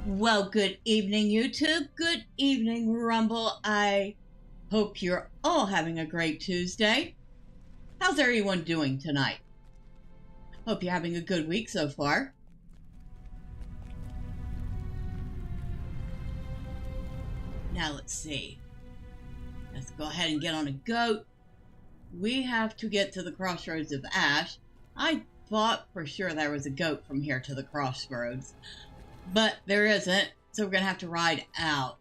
Well, good evening, YouTube. Good evening, Rumble. I hope you're all having a great Tuesday. How's everyone doing tonight? Hope you're having a good week so far. Now let's see. Let's go ahead and get on a goat. We have to get to the crossroads of Ash. I thought for sure there was a goat from here to the crossroads, but there isn't, so we're gonna have to ride out.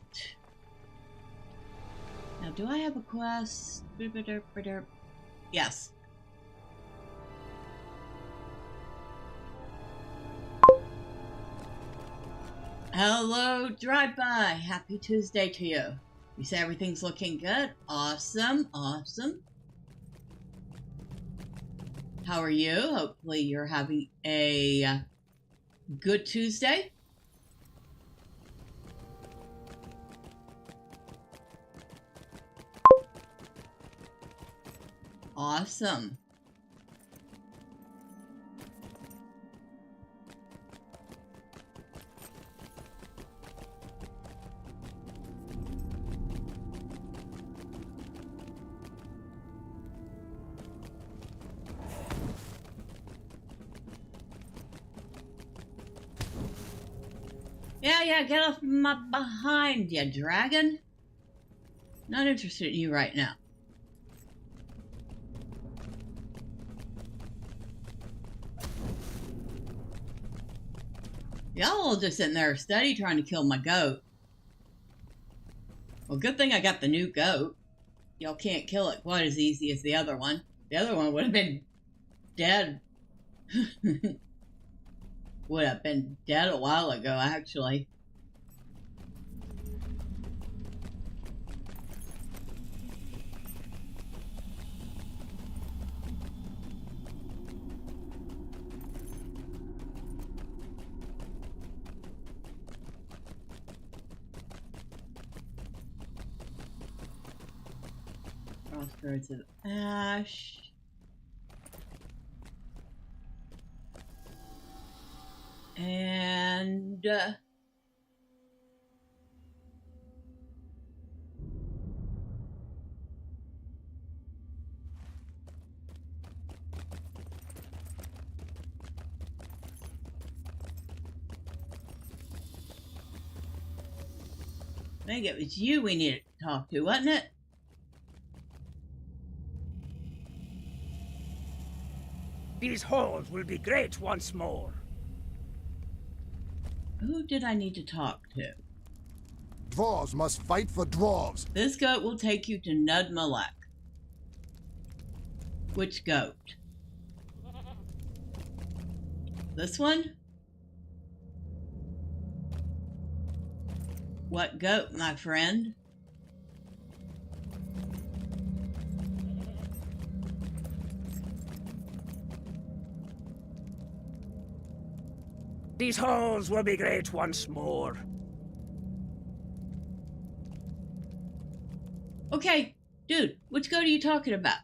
Now, do I have a quest? Yes. Hello, drive-by. Happy Tuesday to you. You say everything's looking good? Awesome, awesome. How are you? Hopefully you're having a good Tuesday. Awesome. Yeah, get off my behind, you dragon. Not interested in you right now. Y'all all just sitting there steady trying to kill my goat. Well, good thing I got the new goat. Y'all can't kill it quite as easy as the other one. The other one would have been dead. Would have been dead a while ago, actually. Crossroads of Ash. And I think it was you we needed to talk to, wasn't it? These halls will be great once more. Who did I need to talk to? Dwarves must fight for dwarves. This goat will take you to Nud Malek. Which goat? This one? What goat, my friend? These halls will be great once more. Okay, dude, which goat are you talking about?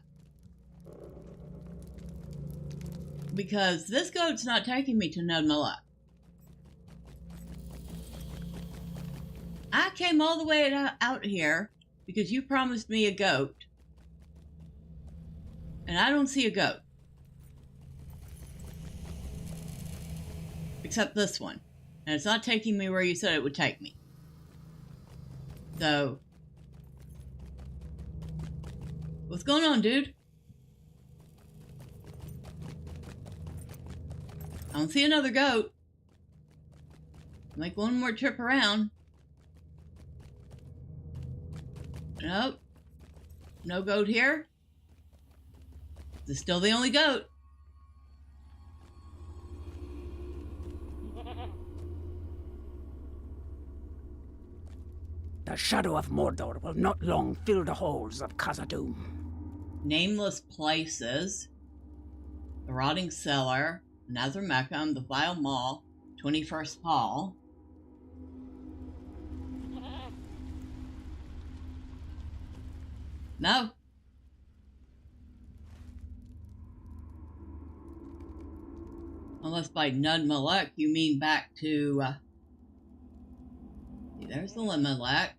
Because this goat's not taking me to Nud Malek. I came all the way out here because you promised me a goat. And I don't see a goat. Except this one. And it's not taking me where you said it would take me. So, what's going on, dude? I don't see another goat. Make one more trip around. Nope. No goat here. This is still the only goat. The shadow of Mordor will not long fill the halls of Khazad-dûm. Nameless places. The Rotting Cellar. Nazar Meckham. The Vile Maw. 21st Hall. No. Unless by Nud Malek you mean back to There's the Limelec,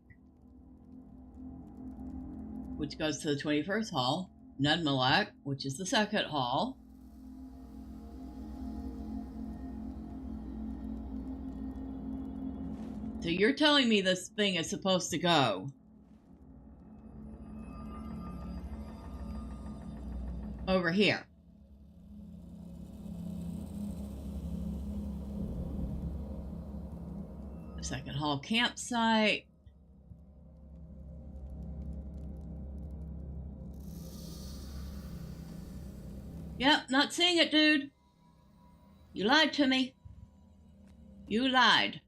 which goes to the 21st hall. Nudmelec, which is the 2nd hall. So you're telling me this thing is supposed to go over here. The 2nd hall campsite. Yep, not seeing it, dude. You lied to me. You lied.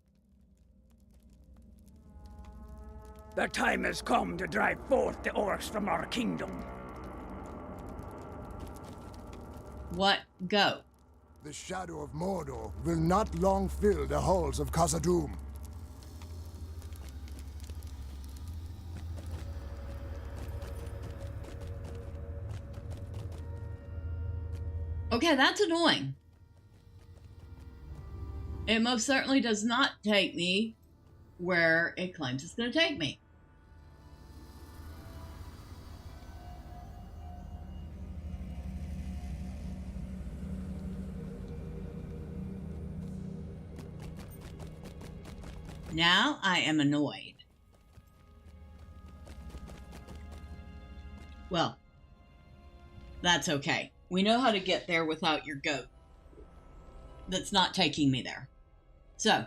The time has come to drive forth the orcs from our kingdom. What go? The shadow of Mordor will not long fill the halls of Khazad-dûm. Okay, that's annoying. It most certainly does not take me where it claims it's going to take me. Now I am annoyed. Well, that's okay. We know how to get there without your goat. That's not taking me there. So,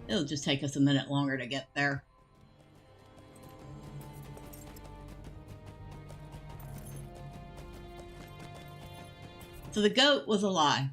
it'll just take us a minute longer to get there. So the goat was a lie.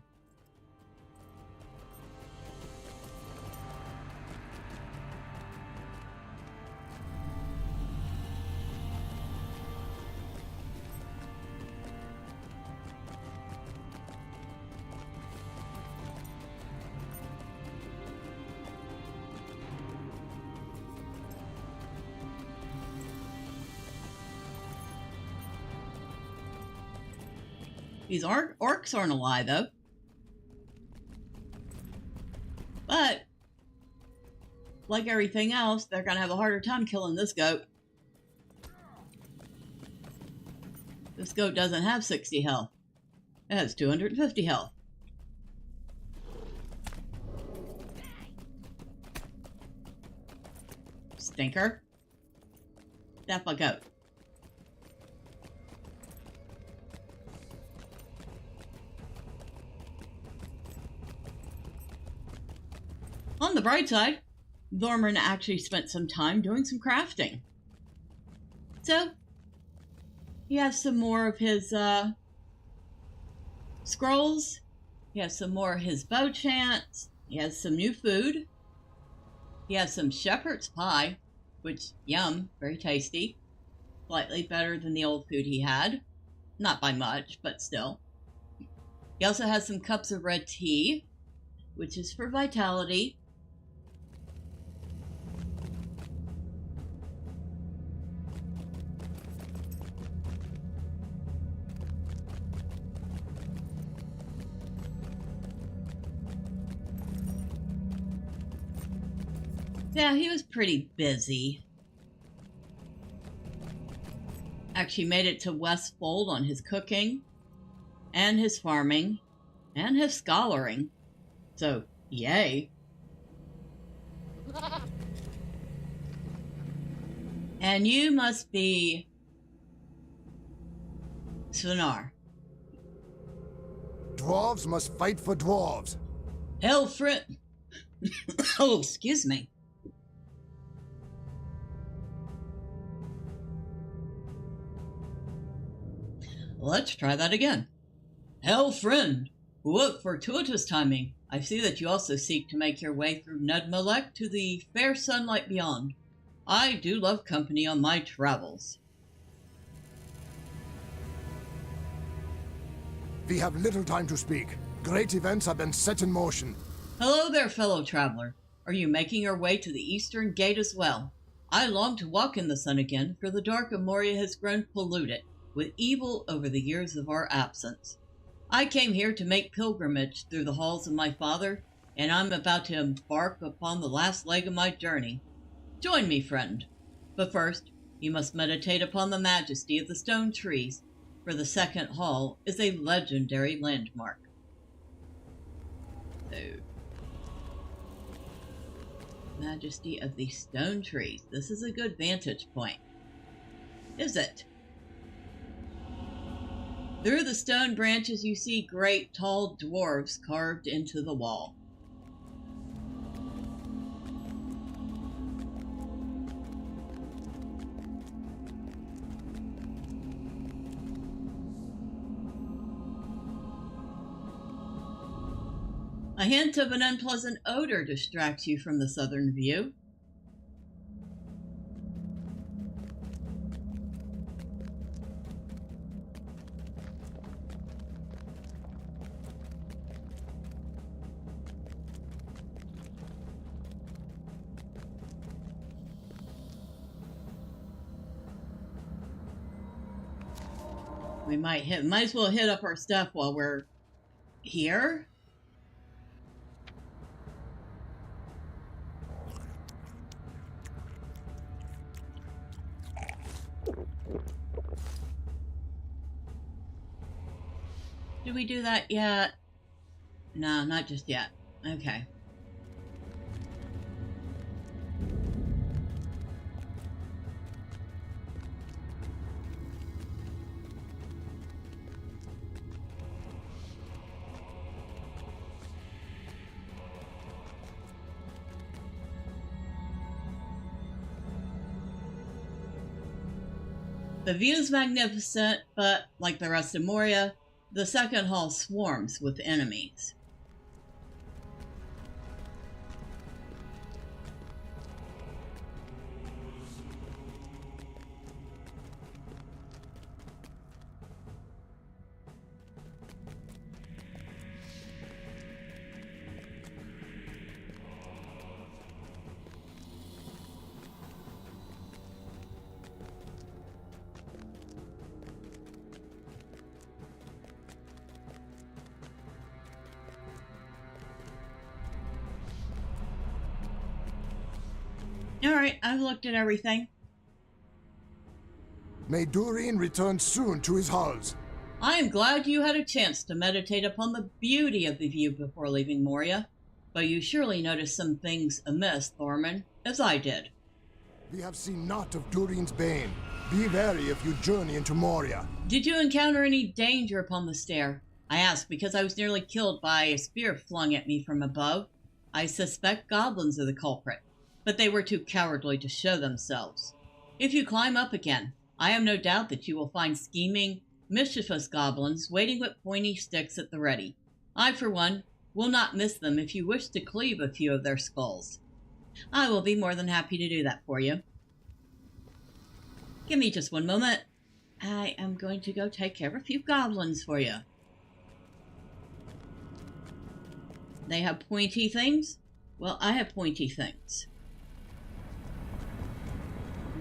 These orcs aren't a lie, though. But, like everything else, they're going to have a harder time killing this goat. This goat doesn't have 60 health. It has 250 health. Stinker. Step a goat. On the bright side, Thormurn actually spent some time doing some crafting. So, he has some more of his scrolls. He has some more of his bow chants. He has some new food. He has some shepherd's pie, which, yum, very tasty. Slightly better than the old food he had. Not by much, but still. He also has some cups of red tea, which is for vitality. Yeah, he was pretty busy. Actually made it to Westfold on his cooking, and his farming, and his scholaring. So, yay. And you must be Svinar. Dwarves must fight for dwarves. Helfrit. Oh, excuse me. Let's try that again. Hell friend, what fortuitous timing. I see that you also seek to make your way through Nudmelec to the fair sunlight beyond. I do love company on my travels. We have little time to speak. Great events have been set in motion. Hello there, fellow traveler. Are you making your way to the eastern gate as well? I long to walk in the sun again, for the dark of Moria has grown polluted with evil over the years of our absence. I came here to make pilgrimage through the halls of my father, and I'm about to embark upon the last leg of my journey. Join me, friend. But first, you must meditate upon the majesty of the stone trees, for the second hall is a legendary landmark. So, majesty of the stone trees. This is a good vantage point. Is it? Through the stone branches you see great tall dwarves carved into the wall. A hint of an unpleasant odor distracts you from the southern view. We might as well hit up our stuff while we're here. Did we do that yet? No, not just yet. Okay. The view is magnificent, but like the rest of Moria, the second hall swarms with enemies. Alright, I've looked at everything. May Durin return soon to his halls. I am glad you had a chance to meditate upon the beauty of the view before leaving Moria, but you surely noticed some things amiss, Thormurn, as I did. We have seen naught of Durin's bane. Be wary if you journey into Moria. Did you encounter any danger upon the stair? I asked because I was nearly killed by a spear flung at me from above. I suspect goblins are the culprit, but they were too cowardly to show themselves. If you climb up again, I have no doubt that you will find scheming, mischievous goblins waiting with pointy sticks at the ready. I, for one, will not miss them if you wish to cleave a few of their skulls. I will be more than happy to do that for you. Give me just one moment. I am going to go take care of a few goblins for you. They have pointy things? Well, I have pointy things.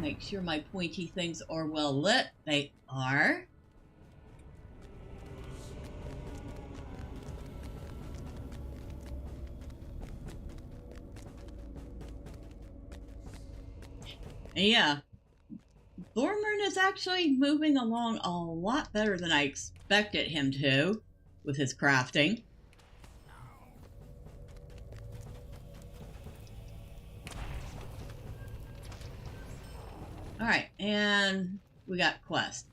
Make sure my pointy things are well lit. They are. And yeah, Thormurn is actually moving along a lot better than I expected him to with his crafting. Alright, and we got quest.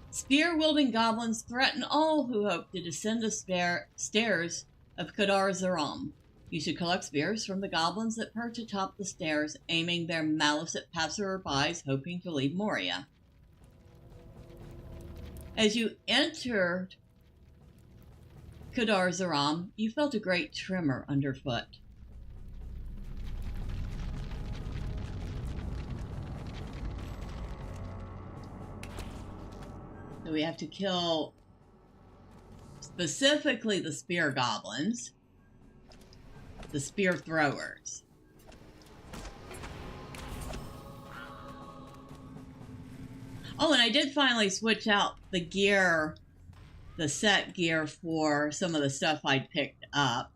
Spear-wielding goblins threaten all who hope to descend the stairs of Kadar Zaram. You should collect spears from the goblins that perch atop the stairs, aiming their malice at passersby hoping to leave Moria. As you entered Kadar Zaram, you felt a great tremor underfoot. So we have to kill specifically the spear goblins, the spear throwers. Oh, and I did finally switch out the gear, the set gear for some of the stuff I'd picked up.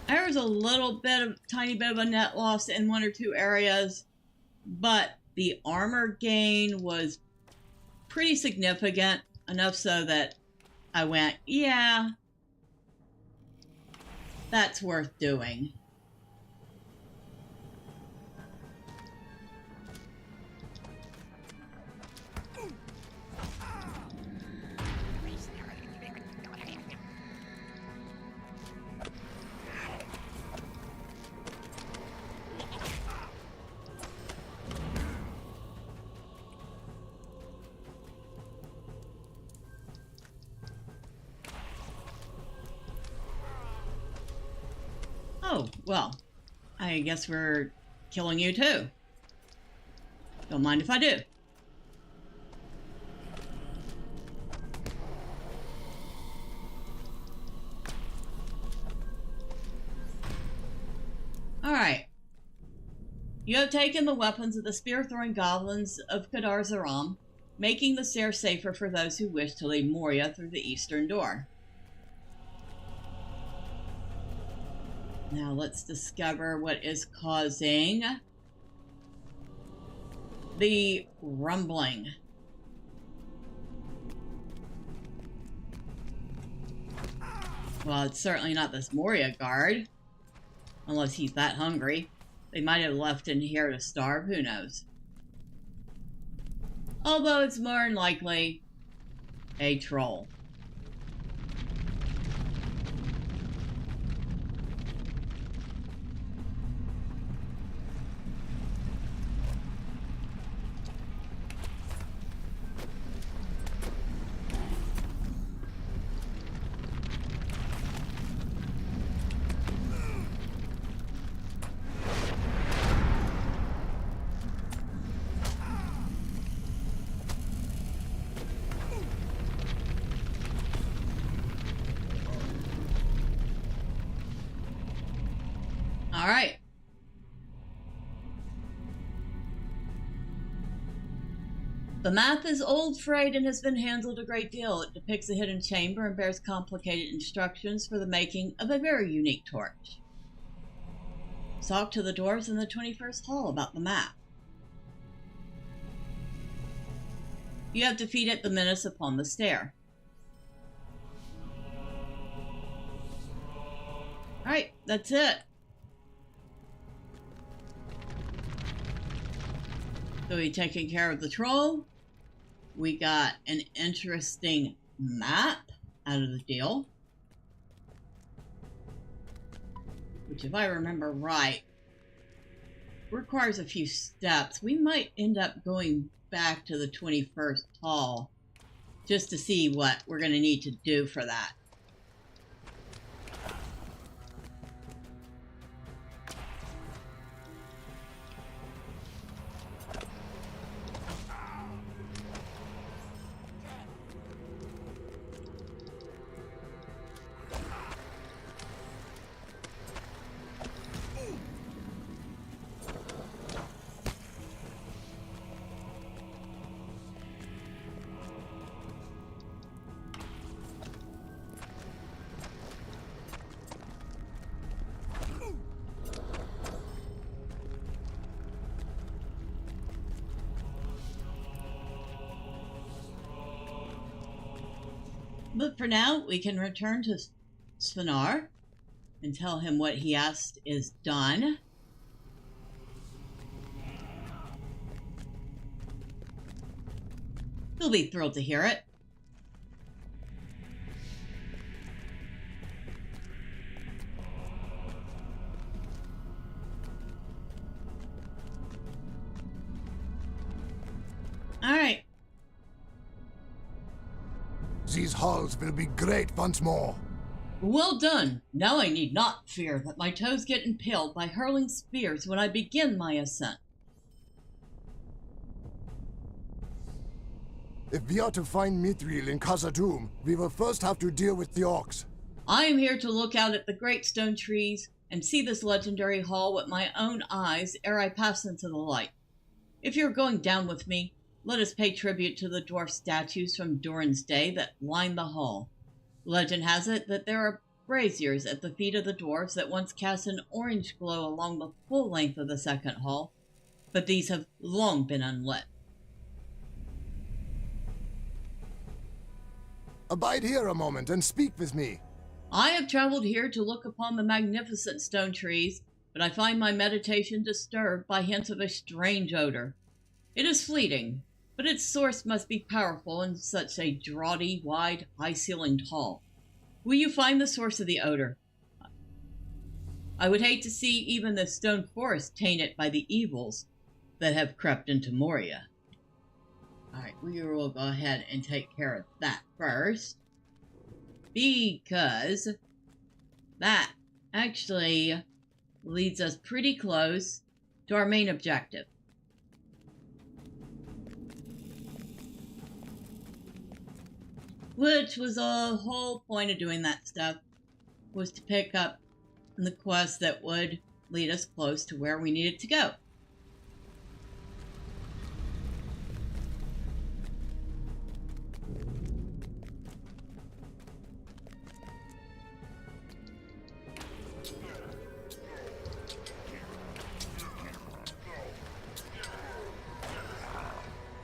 There was a tiny bit of a net loss in one or two areas, but the armor gain was pretty significant, enough so that I went, yeah, that's worth doing. Oh, well, I guess we're killing you too. Don't mind if I do. Alright. You have taken the weapons of the spear-throwing goblins of Kadar Zaram, making the stairs safer for those who wish to leave Moria through the eastern door. Now let's discover what is causing the rumbling. Well, it's certainly not this Moria guard. Unless he's that hungry. They might have left in here to starve, who knows. Although it's more than likely a troll. All right. The map is old, frayed, and has been handled a great deal. It depicts a hidden chamber and bears complicated instructions for the making of a very unique torch. Talk to the dwarves in the 21st hall about the map. You have defeated the menace upon the stair. Alright, that's it. So we taking care of the troll. We got an interesting map out of the deal. Which, if I remember right, requires a few steps. We might end up going back to the 21st hall just to see what we're going to need to do for that. But for now, we can return to Svenar and tell him what he asked is done. He'll be thrilled to hear it. All right. These halls will be great once more. Well done. Now I need not fear that my toes get impaled by hurling spears when I begin my ascent. If we are to find Mithril in Khazad-dûm, we will first have to deal with the orcs. I am here to look out at the great stone trees and see this legendary hall with my own eyes ere I pass into the light. If you are going down with me, let us pay tribute to the dwarf statues from Doran's day that line the hall. Legend has it that there are braziers at the feet of the dwarves that once cast an orange glow along the full length of the second hall, but these have long been unlit. Abide here a moment and speak with me. I have traveled here to look upon the magnificent stone trees, but I find my meditation disturbed by hints of a strange odor. It is fleeting, but its source must be powerful in such a draughty, wide, high-ceilinged hall. Will you find the source of the odor? I would hate to see even the stone forest tainted by the evils that have crept into Moria. Alright, we will go ahead and take care of that first, because that actually leads us pretty close to our main objective. Which was the whole point of doing that stuff, was to pick up the quest that would lead us close to where we needed to go.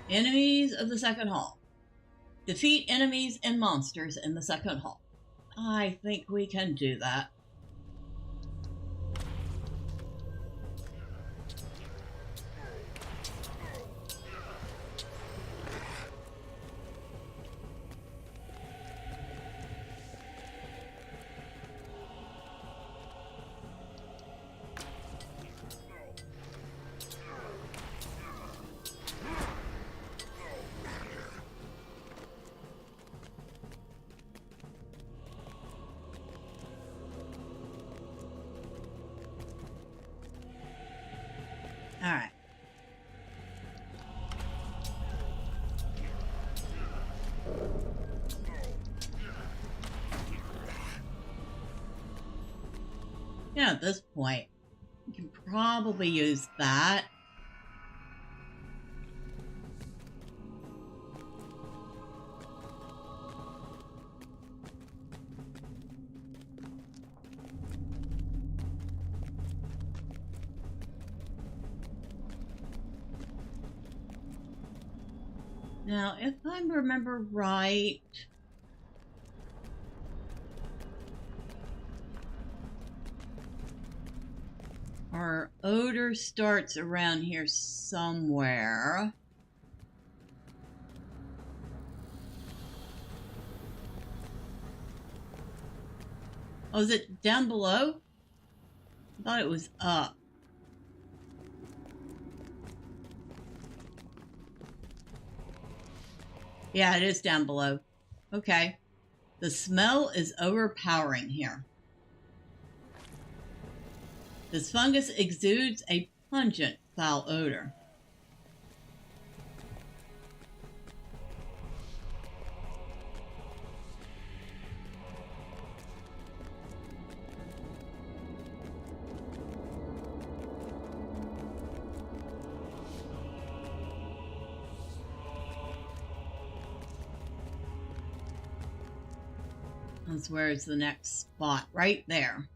Enemies of the second hall. Defeat enemies and monsters in the second hall. I think we can do that. All right. Yeah, at this point, you can probably use that. Now, if I remember right, our odor starts around here somewhere. Oh, is it down below? I thought it was up. Yeah, it is down below. Okay. The smell is overpowering here. This fungus exudes a pungent, foul odor. That's where is the next spot, right there.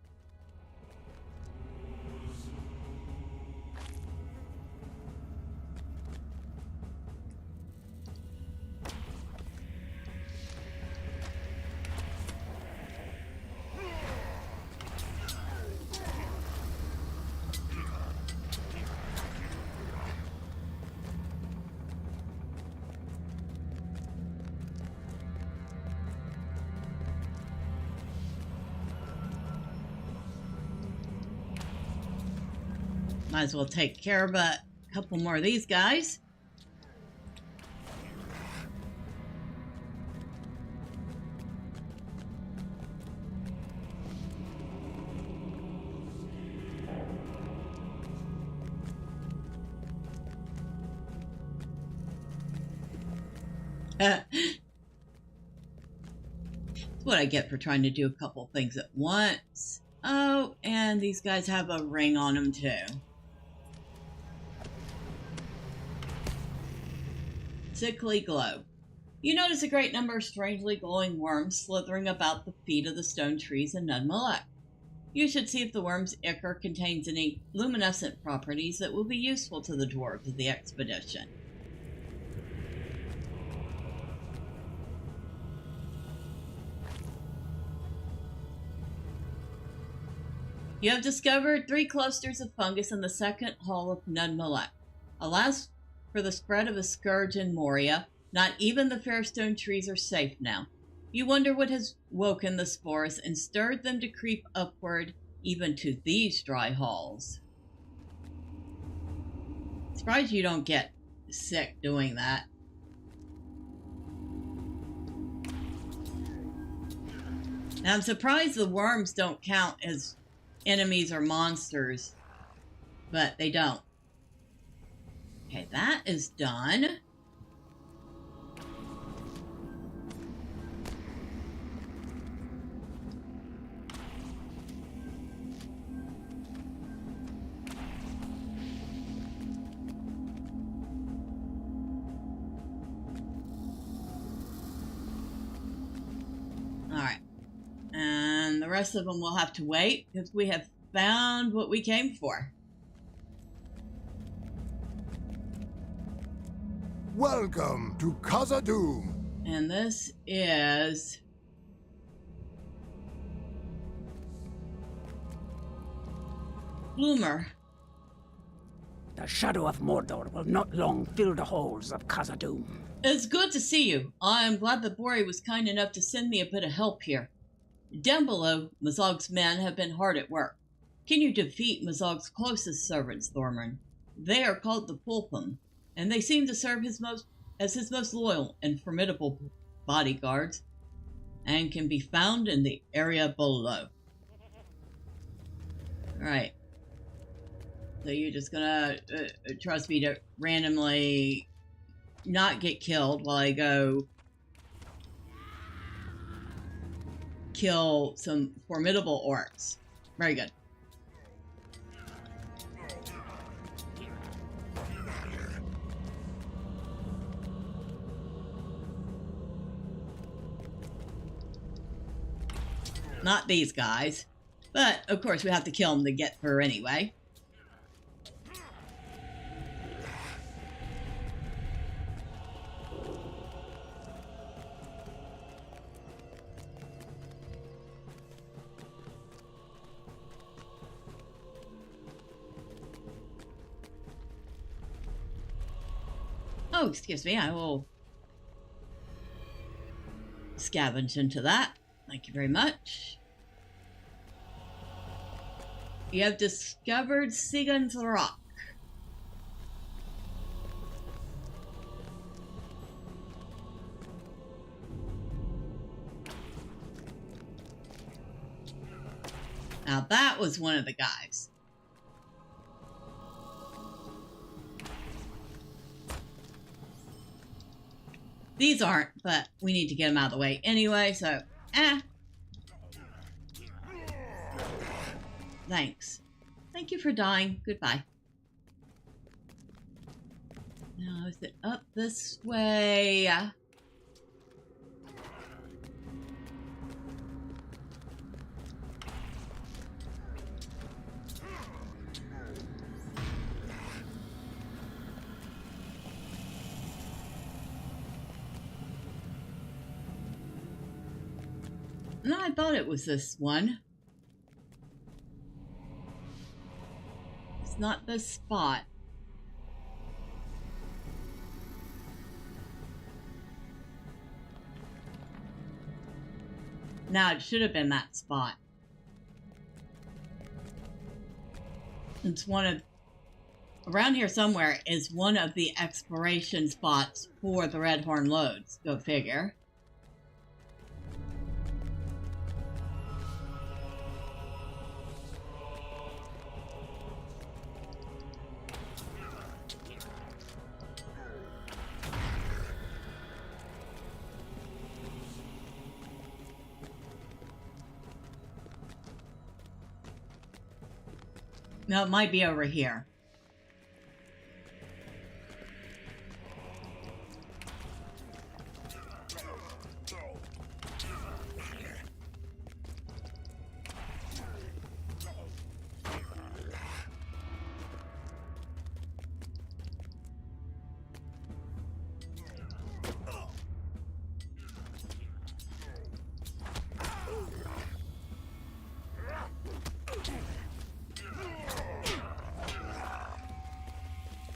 Might as well take care of a couple more of these guys. That's what I get for trying to do a couple things at once. Oh, and these guys have a ring on them too. Sickly glow. You notice a great number of strangely glowing worms slithering about the feet of the stone trees in Nunmalek. You should see if the worm's ichor contains any luminescent properties that will be useful to the dwarves of the expedition. You have discovered 3 clusters of fungus in the second hall of Nunmalek. Alas, for the spread of a scourge in Moria, not even the fairstone trees are safe now. You wonder what has woken the spores and stirred them to creep upward even to these dry halls. Surprised you don't get sick doing that. Now I'm surprised the worms don't count as enemies or monsters, but they don't. Okay, that is done. Alright. And the rest of them will have to wait because we have found what we came for. Welcome to Khazad-dûm. And this is Thormurn. The shadow of Mordor will not long fill the halls of Khazad-dûm. It's good to see you. I am glad that Bori was kind enough to send me a bit of help here. Down below, Mazog's men have been hard at work. Can you defeat Mazog's closest servants, Thormurn? They are called the Pulpum, and they seem to serve as his most loyal and formidable bodyguards, and can be found in the area below. Alright. So you're just gonna trust me to randomly not get killed while I go kill some formidable orcs. Very good. Not these guys. But, of course, we have to kill them to get through anyway. Oh, excuse me, I will scavenge into that. Thank you very much. You have discovered Zigilburk. Now that was one of the guys. These aren't, but we need to get them out of the way anyway, so, Thanks. Thank you for dying. Goodbye. Now, is it up this way? No, I thought it was this one. It's not this spot. No, it should have been that spot. It's one of... Around here somewhere is one of the exploration spots for the Red Horn loads. Go figure. No, it might be over here.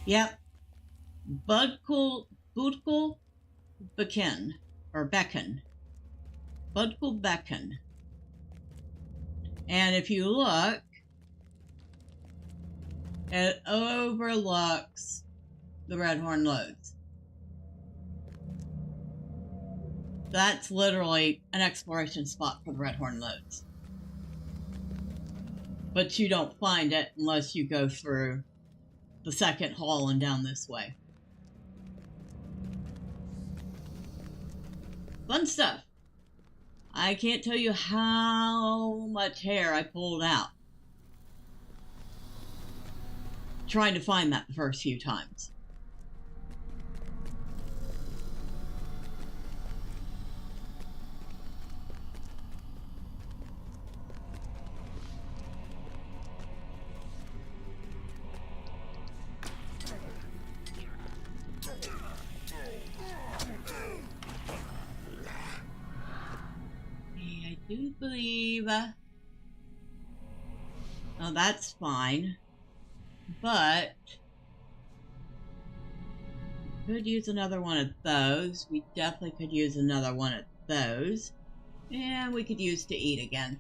Yep. Budkul Becken. Or Becken. Budkul Becken. And if you look, it overlooks the Redhorn Lodes. That's literally an exploration spot for the Redhorn Lodes. But you don't find it unless you go through the second hall and down this way. Fun stuff. I can't tell you how much hair I pulled out trying to find that the first few times. I do believe... oh, that's fine. But... could use another one of those. We definitely could use another one of those. And we could use to eat again.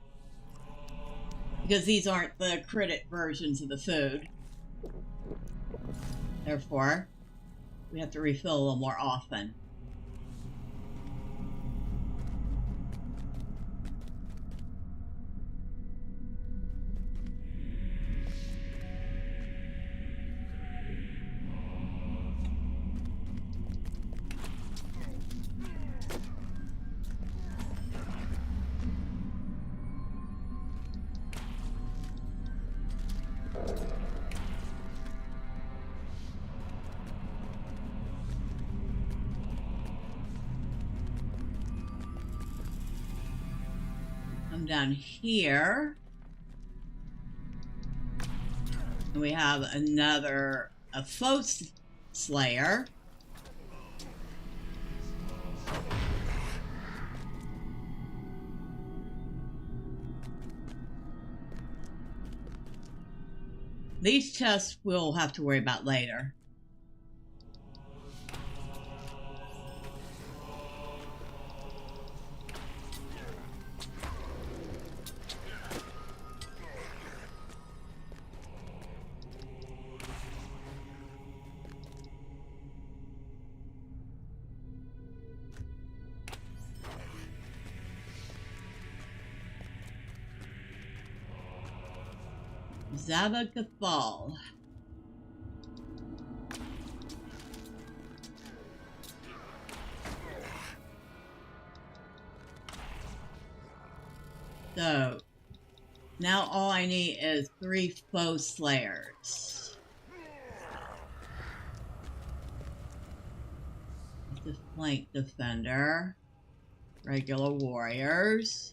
Because these aren't the credit versions of the food. Therefore, we have to refill a little more often. Come down here. And we have a foe slayer. These chests we'll have to worry about later. Zabagafal. So, now all I need is 3 foe slayers. The flank defender. Regular warriors.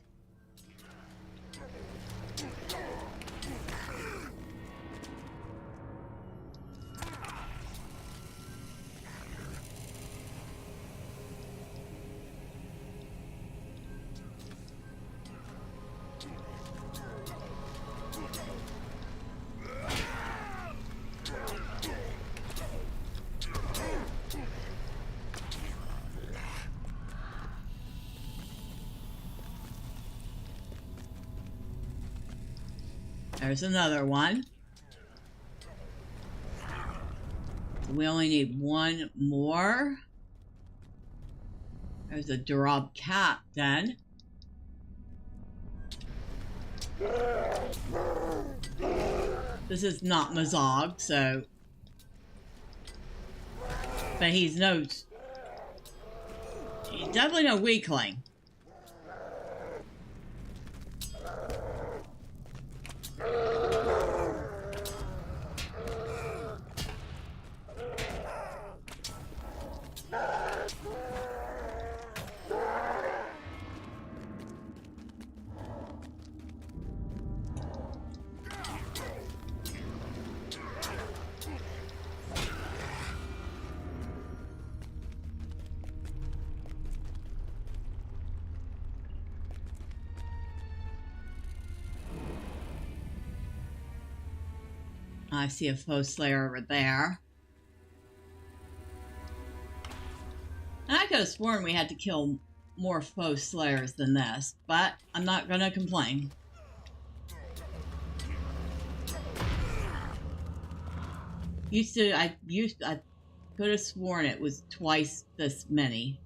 There's another one. We only need 1 more. There's a Durab captain. This is not Mazog, so... but he's definitely no weakling. I see a foe slayer over there. I could have sworn we had to kill more foe slayers than this, but I'm not gonna complain. I could have sworn it was twice this many.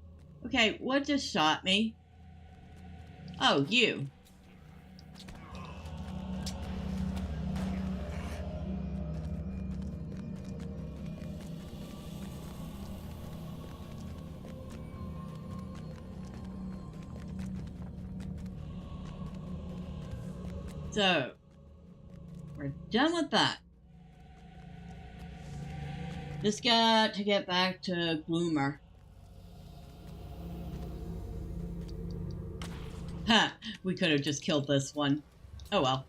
Okay, what just shot me? Oh, you. So, we're done with that. Just got to get back to Gloomer. Ha! We could have just killed this one. Oh well.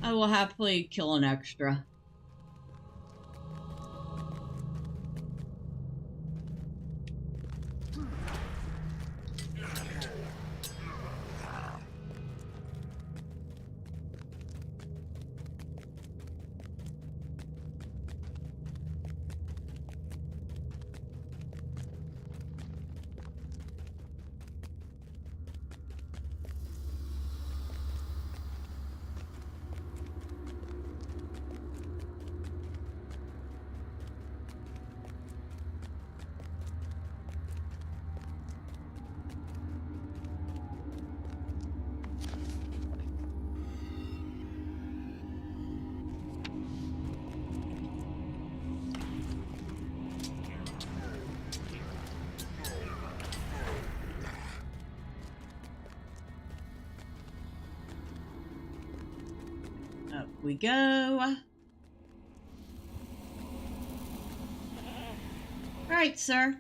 I will happily kill an extra. Up we go. Right, sir.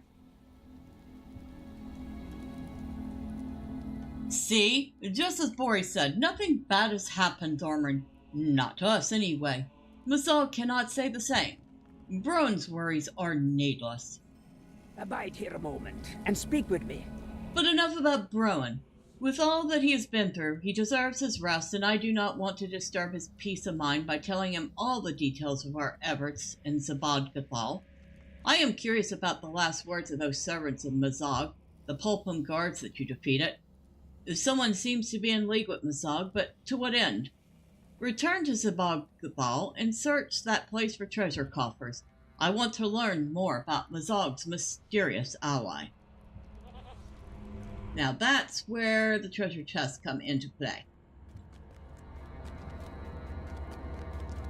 See? Just as Bori said, nothing bad has happened, Thormurn. Not to us, anyway. Mazog cannot say the same. Broin's worries are needless. Abide here a moment, and speak with me. But enough about Broin. With all that he has been through, he deserves his rest, and I do not want to disturb his peace of mind by telling him all the details of our efforts in Zabadgathal. I am curious about the last words of those servants of Mazog, the Pulpum guards that you defeated. If someone seems to be in league with Mazog, but to what end? Return to Zabadgathal and search that place for treasure coffers. I want to learn more about Mazog's mysterious ally. Now that's where the treasure chests come into play.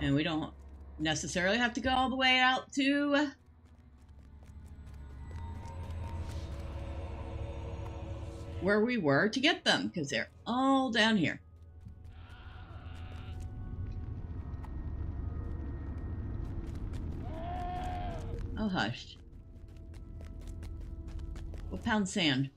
And we don't necessarily have to go all the way out to where we were to get them, because they're all down here. Oh, hush. We'll pound sand.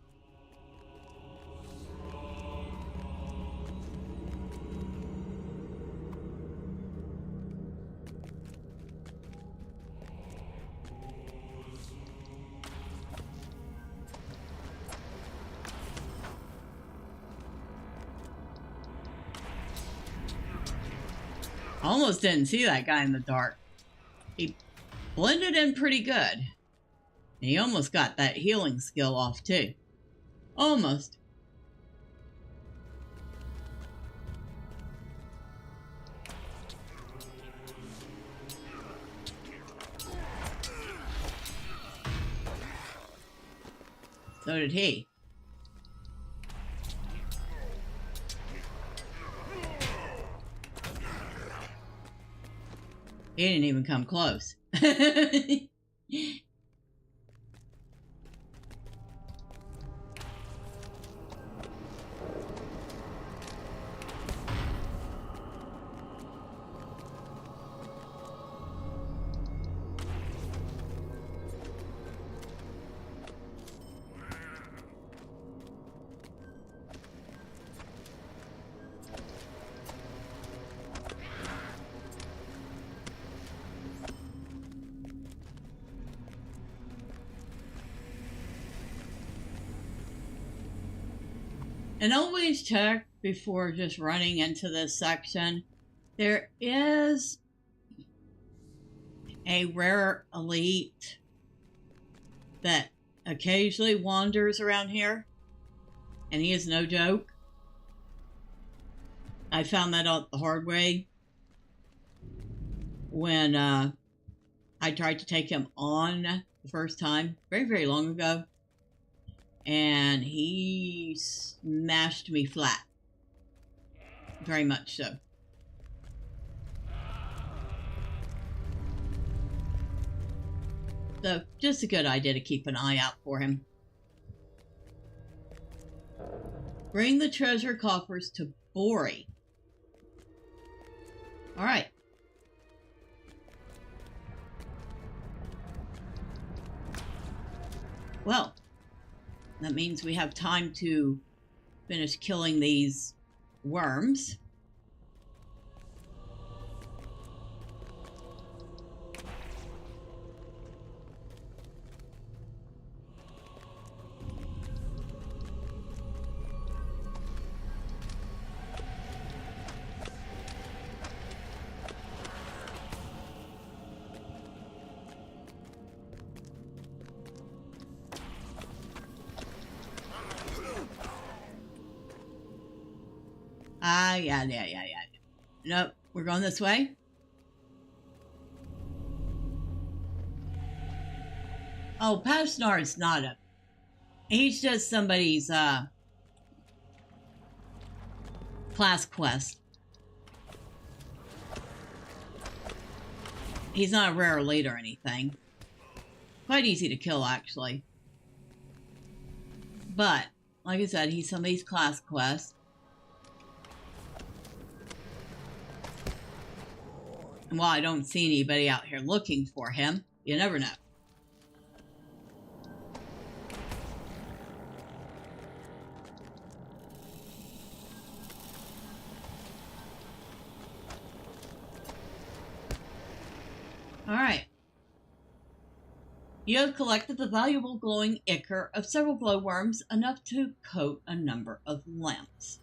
Almost didn't see that guy in the dark. He blended in pretty good. He almost got that healing skill off too. Almost. So did he. He didn't even come close. And always check before just running into this section. There is a rare elite that occasionally wanders around here, and he is no joke. I found that out the hard way when I tried to take him on the first time, very, very long ago, and he smashed me flat. Very much so. So, just a good idea to keep an eye out for him. Bring the treasure coffers to Bori. Alright. Well, that means we have time to finish killing these worms. Yeah. Nope, we're going this way. Oh, Pasnar's not a... He's just somebody's, class quest. He's not a rare elite or anything. Quite easy to kill, actually. But, like I said, he's somebody's class quest. And while I don't see anybody out here looking for him, you never know. Alright. You have collected the valuable glowing ichor of several glowworms, enough to coat a number of lamps.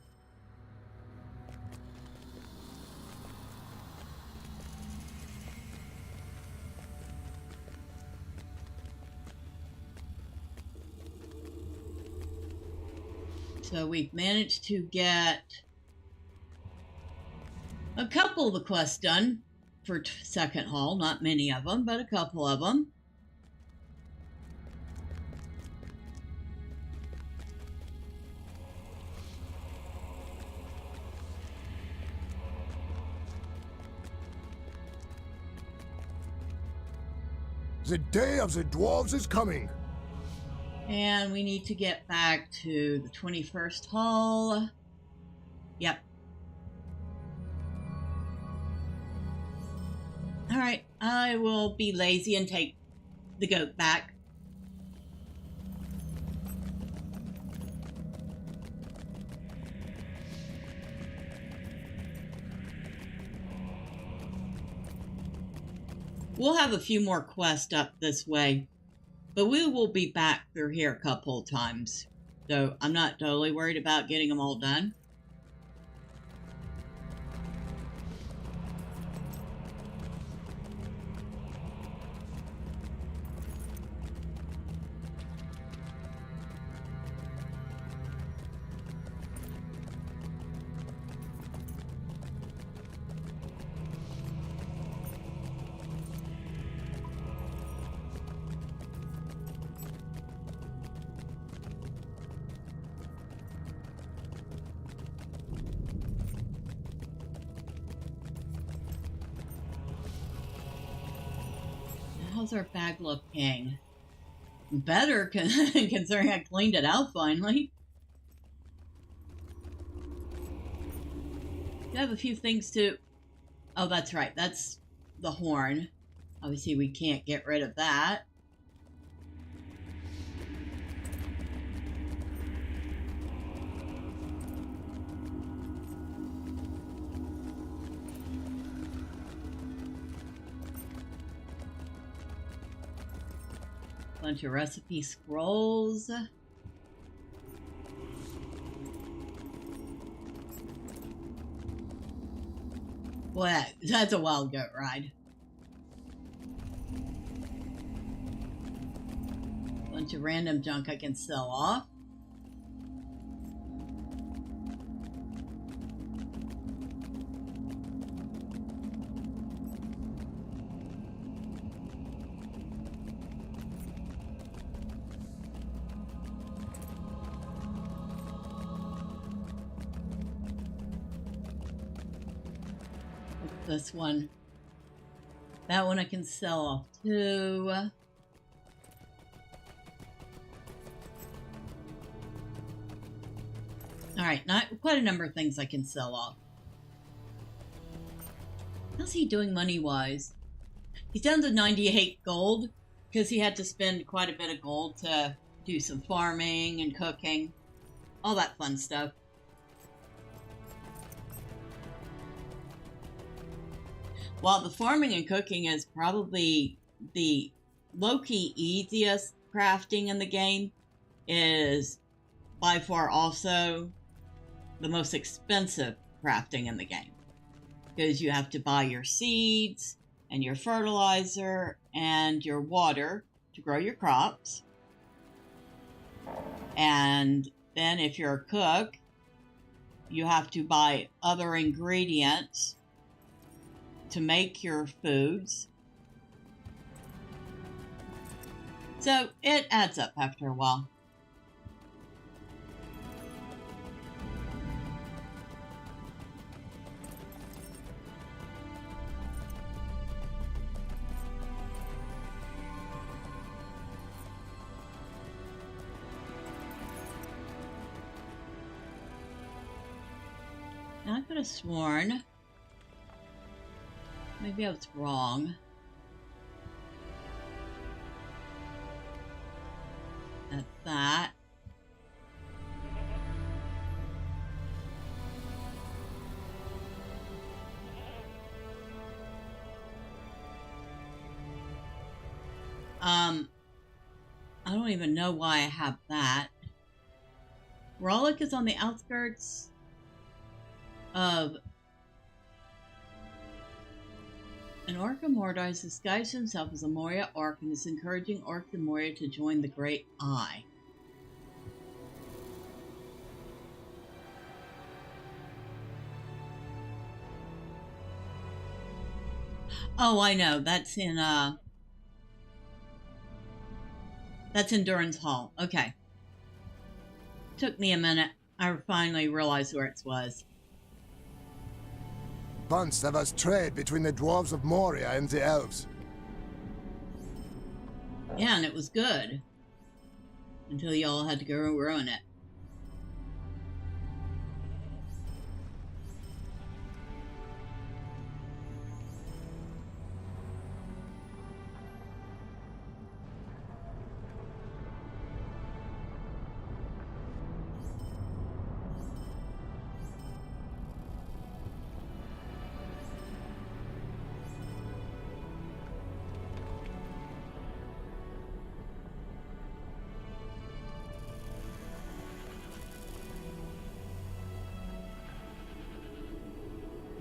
So we've managed to get a couple of the quests done for second haul. Not many of them, but a couple of them. The day of the dwarves is coming. And we need to get back to the 21st hall. Yep. Alright, I will be lazy and take the goat back. We'll have a few more quests up this way, but we will be back through here a couple of times. So I'm not totally worried about getting them all done. How's our bag looking? Better, considering I cleaned it out finally. You have a few things to... Oh, that's right. That's the horn. Obviously, we can't get rid of that. Bunch of recipe scrolls. Boy, that's a wild goat ride. Bunch of random junk I can sell off. This one. That one I can sell off too. Alright, not quite a number of things I can sell off. How's he doing money-wise? He's down to 98 gold, because he had to spend quite a bit of gold to do some farming and cooking. All that fun stuff. While the farming and cooking is probably the low-key easiest crafting in the game, is by far also the most expensive crafting in the game. Because you have to buy your seeds, and your fertilizer, and your water to grow your crops. And then if you're a cook, you have to buy other ingredients to make your foods. So it adds up after a while. Now I could have sworn, maybe I was wrong, at that. I don't even know why I have that. Rollick is on the outskirts of an orc of Moria has disguised himself as a Moria orc and is encouraging orcs in Moria to join the Great Eye. Oh, I know. That's in Durin's Hall. Okay. Took me a minute. I finally realized where it was. Once there was trade between the dwarves of Moria and the elves. Yeah, and it was good. Until y'all had to go ruin it.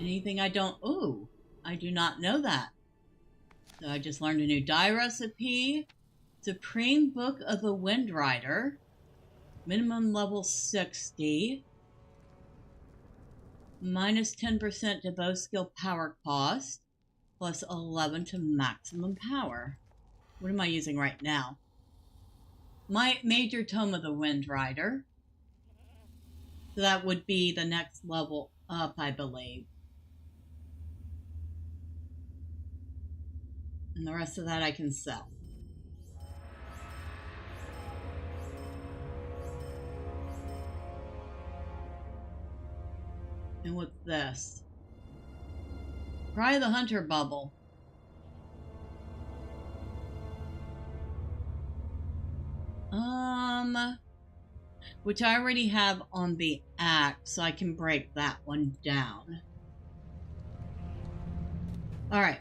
Anything I don't... Ooh, I do not know that. So I just learned a new dye recipe. Supreme Book of the Wind Rider. Minimum level 60. Minus 10% to bow skill power cost. Plus 11 to maximum power. What am I using right now? My Major Tome of the Wind Rider. So that would be the next level up, I believe. And the rest of that I can sell. And what's this? Cry of the Hunter Bubble. Which I already have on the axe, so I can break that one down. Alright.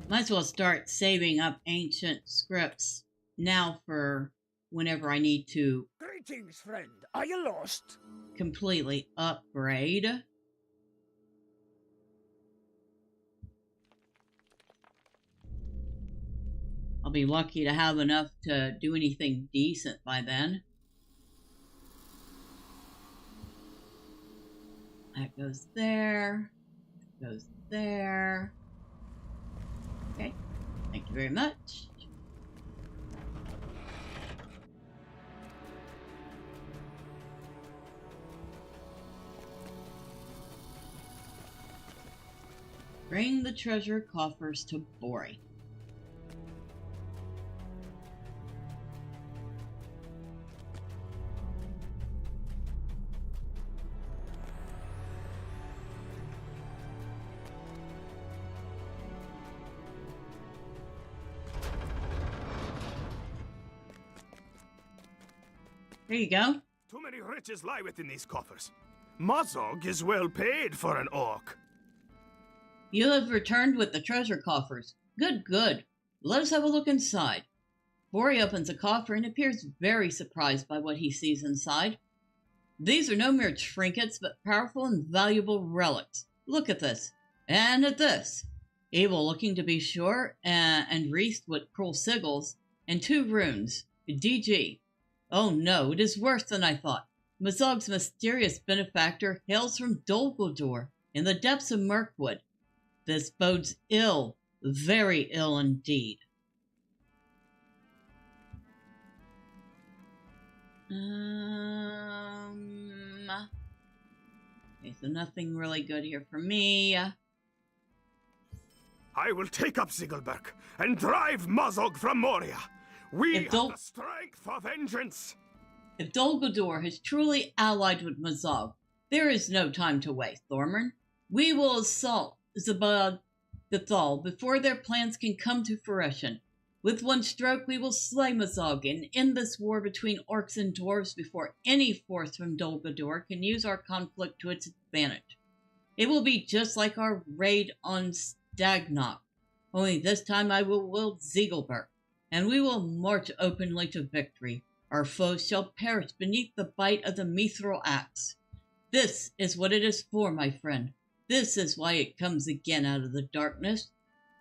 Might as well start saving up ancient scripts now for whenever I need to Greetings, friend. Are you lost? completely upgrade. I'll be lucky to have enough to do anything decent by then. That goes there. Goes there. Okay. Thank you very much. Bring the treasure coffers to Bori. There you go. Too many riches lie within these coffers. Mazog is well paid for an orc. You have returned with the treasure coffers. Good, good. Let us have a look inside. Bori opens a coffer and appears very surprised by what he sees inside. These are no mere trinkets, but powerful and valuable relics. Look at this. And at this. Evil looking to be sure, and wreathed with cruel sigils, and 2 runes. DG. Oh no, it is worse than I thought. Mazog's mysterious benefactor hails from Dol Guldur, in the depths of Mirkwood. This bodes ill, very ill indeed. Okay, so nothing really good here for me. I will take up Zigilburk and drive Mazog from Moria. We have the strength for vengeance. If Dol Guldur has truly allied with Mazog, there is no time to waste, Thormurn. We will assault Zabad Gathal before their plans can come to fruition. With one stroke, we will slay Mazog and end this war between orcs and dwarves before any force from Dol Guldur can use our conflict to its advantage. It will be just like our raid on Stagnok, only this time I will wield Zigilburk, and we will march openly to victory. Our foes shall perish beneath the bite of the mithril axe. This is what it is for, my friend. This is why it comes again out of the darkness.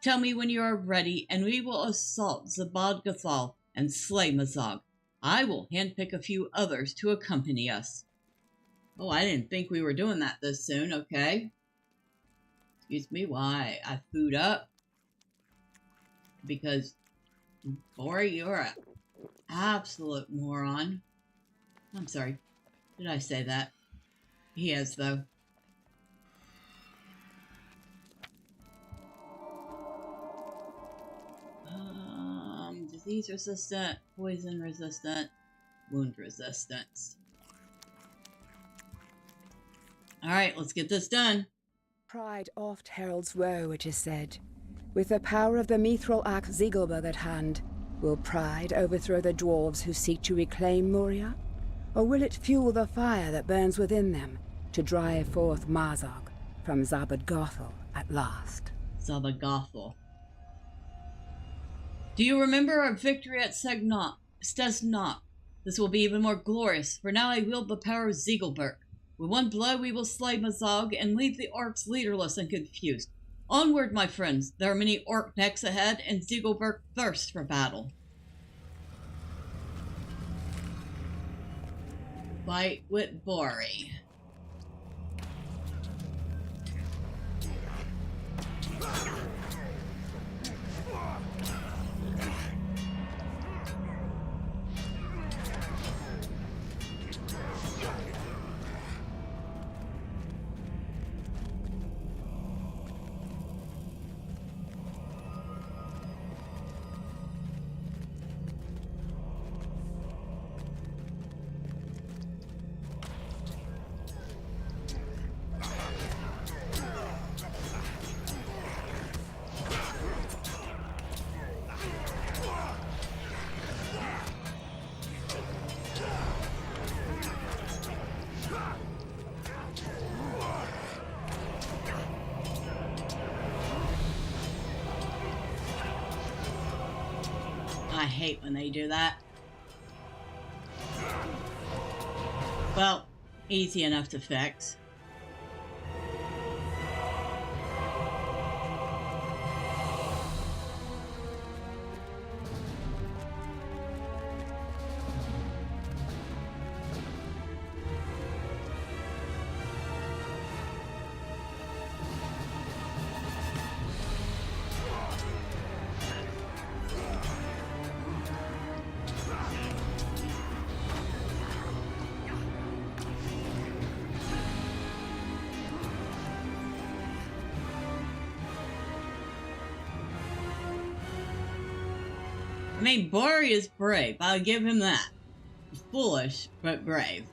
Tell me when you are ready, and we will assault Zabad Gathal and slay Mazog. I will handpick a few others to accompany us. Oh, I didn't think we were doing that this soon, okay. Excuse me, why I food up? Because, Bori, you're an absolute moron. I'm sorry. Did I say that? He is, though. Disease resistant, poison resistant, wound resistance. Alright, let's get this done. Pride oft heralds woe, it is said. With the power of the mithril axe Zigilburk at hand, will pride overthrow the dwarves who seek to reclaim Moria? Or will it fuel the fire that burns within them to drive forth Mazog from Zabad Gathal at last? Zabad Gathal. Do you remember our victory at Stesnok? This will be even more glorious, for now I wield the power of Zigilburk. With one blow we will slay Mazog and leave the orcs leaderless and confused. Onward, my friends. There are many orc necks ahead, and Zigilburk thirsts for battle. Fight with Bori. I hate when they do that. Well, easy enough to fix. I mean, Bori is brave. I'll give him that. Foolish, but brave.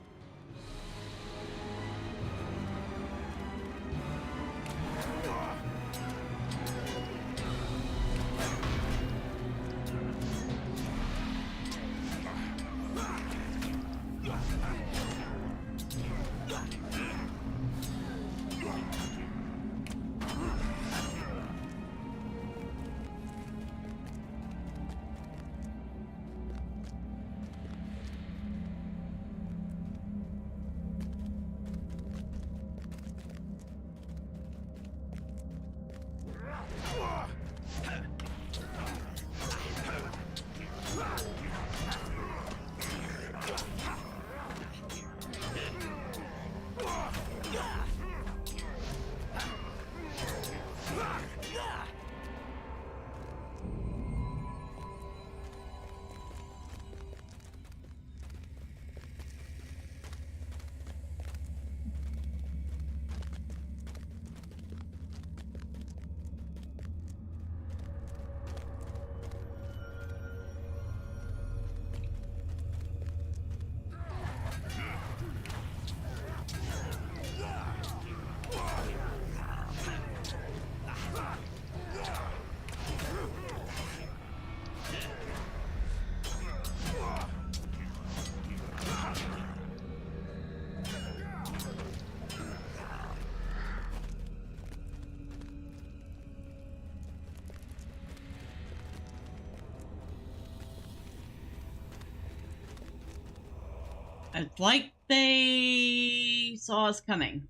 It's like they saw us coming.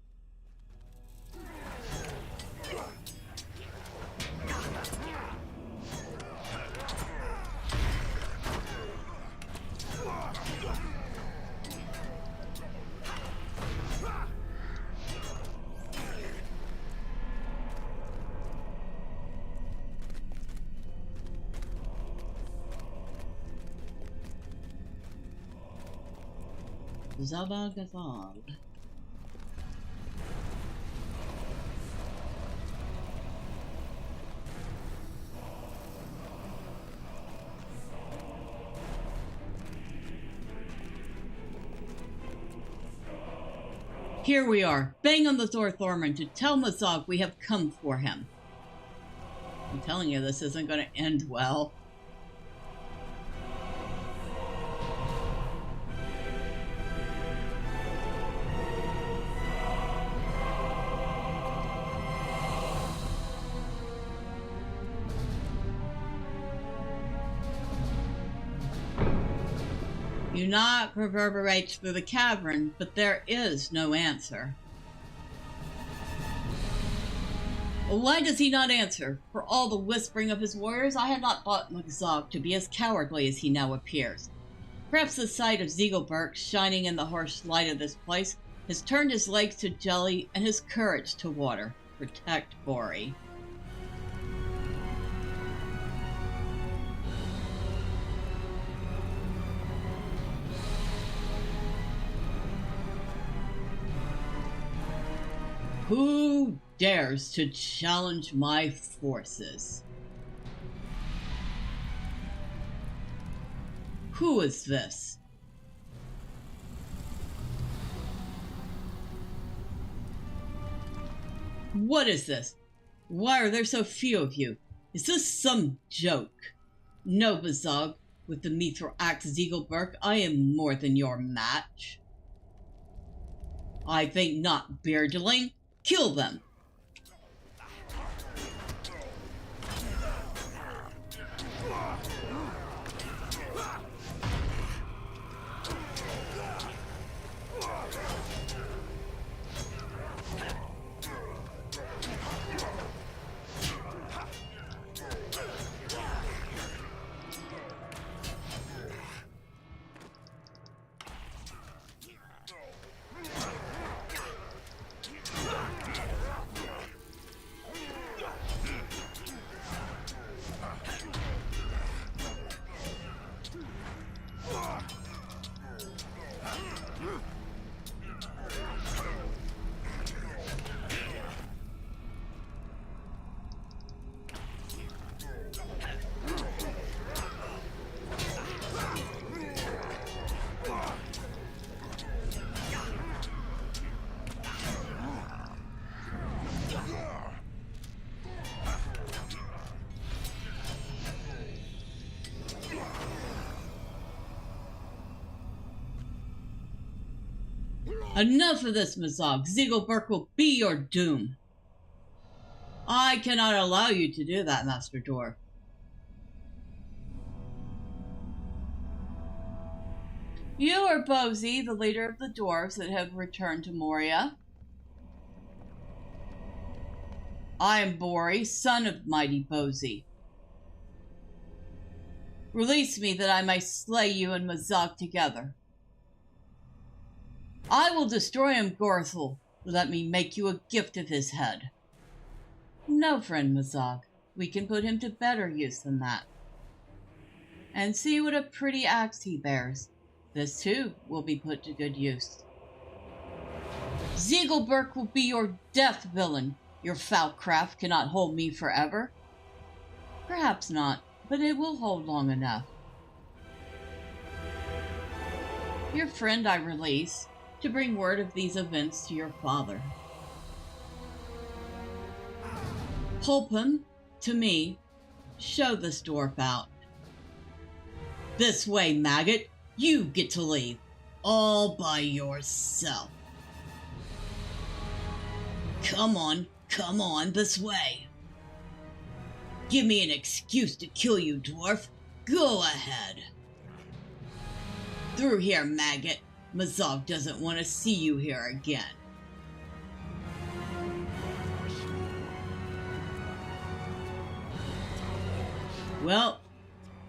Zabagazal. Here we are. Bang on the door, Thormurn, to tell Mazog we have come for him. I'm telling you, this isn't going to end well. You knock reverberates through the cavern, but there is no answer. Why does he not answer? For all the whispering of his warriors, I had not thought Mazog to be as cowardly as he now appears. Perhaps the sight of Zigilburk shining in the harsh light of this place has turned his legs to jelly and his courage to water. Protect Bori. Who dares to challenge my forces? Who is this? What is this? Why are there so few of you? Is this some joke? No, Mazog, with the mithril axe Zigilburk, I am more than your match. I think not, beardling. Kill them! Enough of this, Mazog. Zigilburk will be your doom. I cannot allow you to do that, Master Dwarf. You are Bozi, the leader of the dwarves that have returned to Moria. I am Bori, son of mighty Bozi. Release me that I may slay you and Mazog together. I will destroy him, Gorthel. Let me make you a gift of his head. No, friend Mazog. We can put him to better use than that. And see what a pretty axe he bears. This, too, will be put to good use. Zigilburk will be your death, villain. Your foul craft cannot hold me forever. Perhaps not, but it will hold long enough. Your friend I release, to bring word of these events to your father. Pulp to me, show this dwarf out. This way, maggot. You get to leave, all by yourself. Come on, this way. Give me an excuse to kill you, dwarf. Go ahead. Through here, maggot. Mazog doesn't want to see you here again. Well,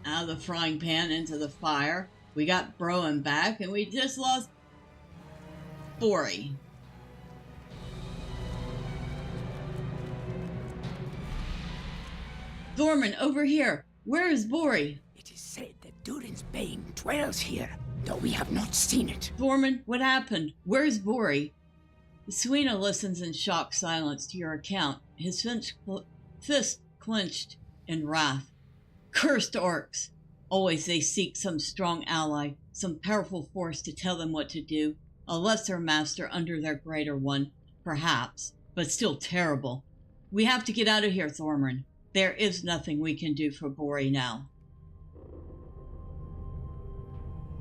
out of the frying pan into the fire. We got Broin back, and we just lost Bori. Thormurn, over here. Where is Bori? It is said that Durin's bane dwells here, though we have not seen it. Thormurn, what happened? Where's Bori? Suina listens in shocked silence to your account, his fist clenched in wrath. Cursed orcs! Always they seek some strong ally, some powerful force to tell them what to do, a lesser master under their greater one, perhaps, but still terrible. We have to get out of here, Thormurn. There is nothing we can do for Bori now.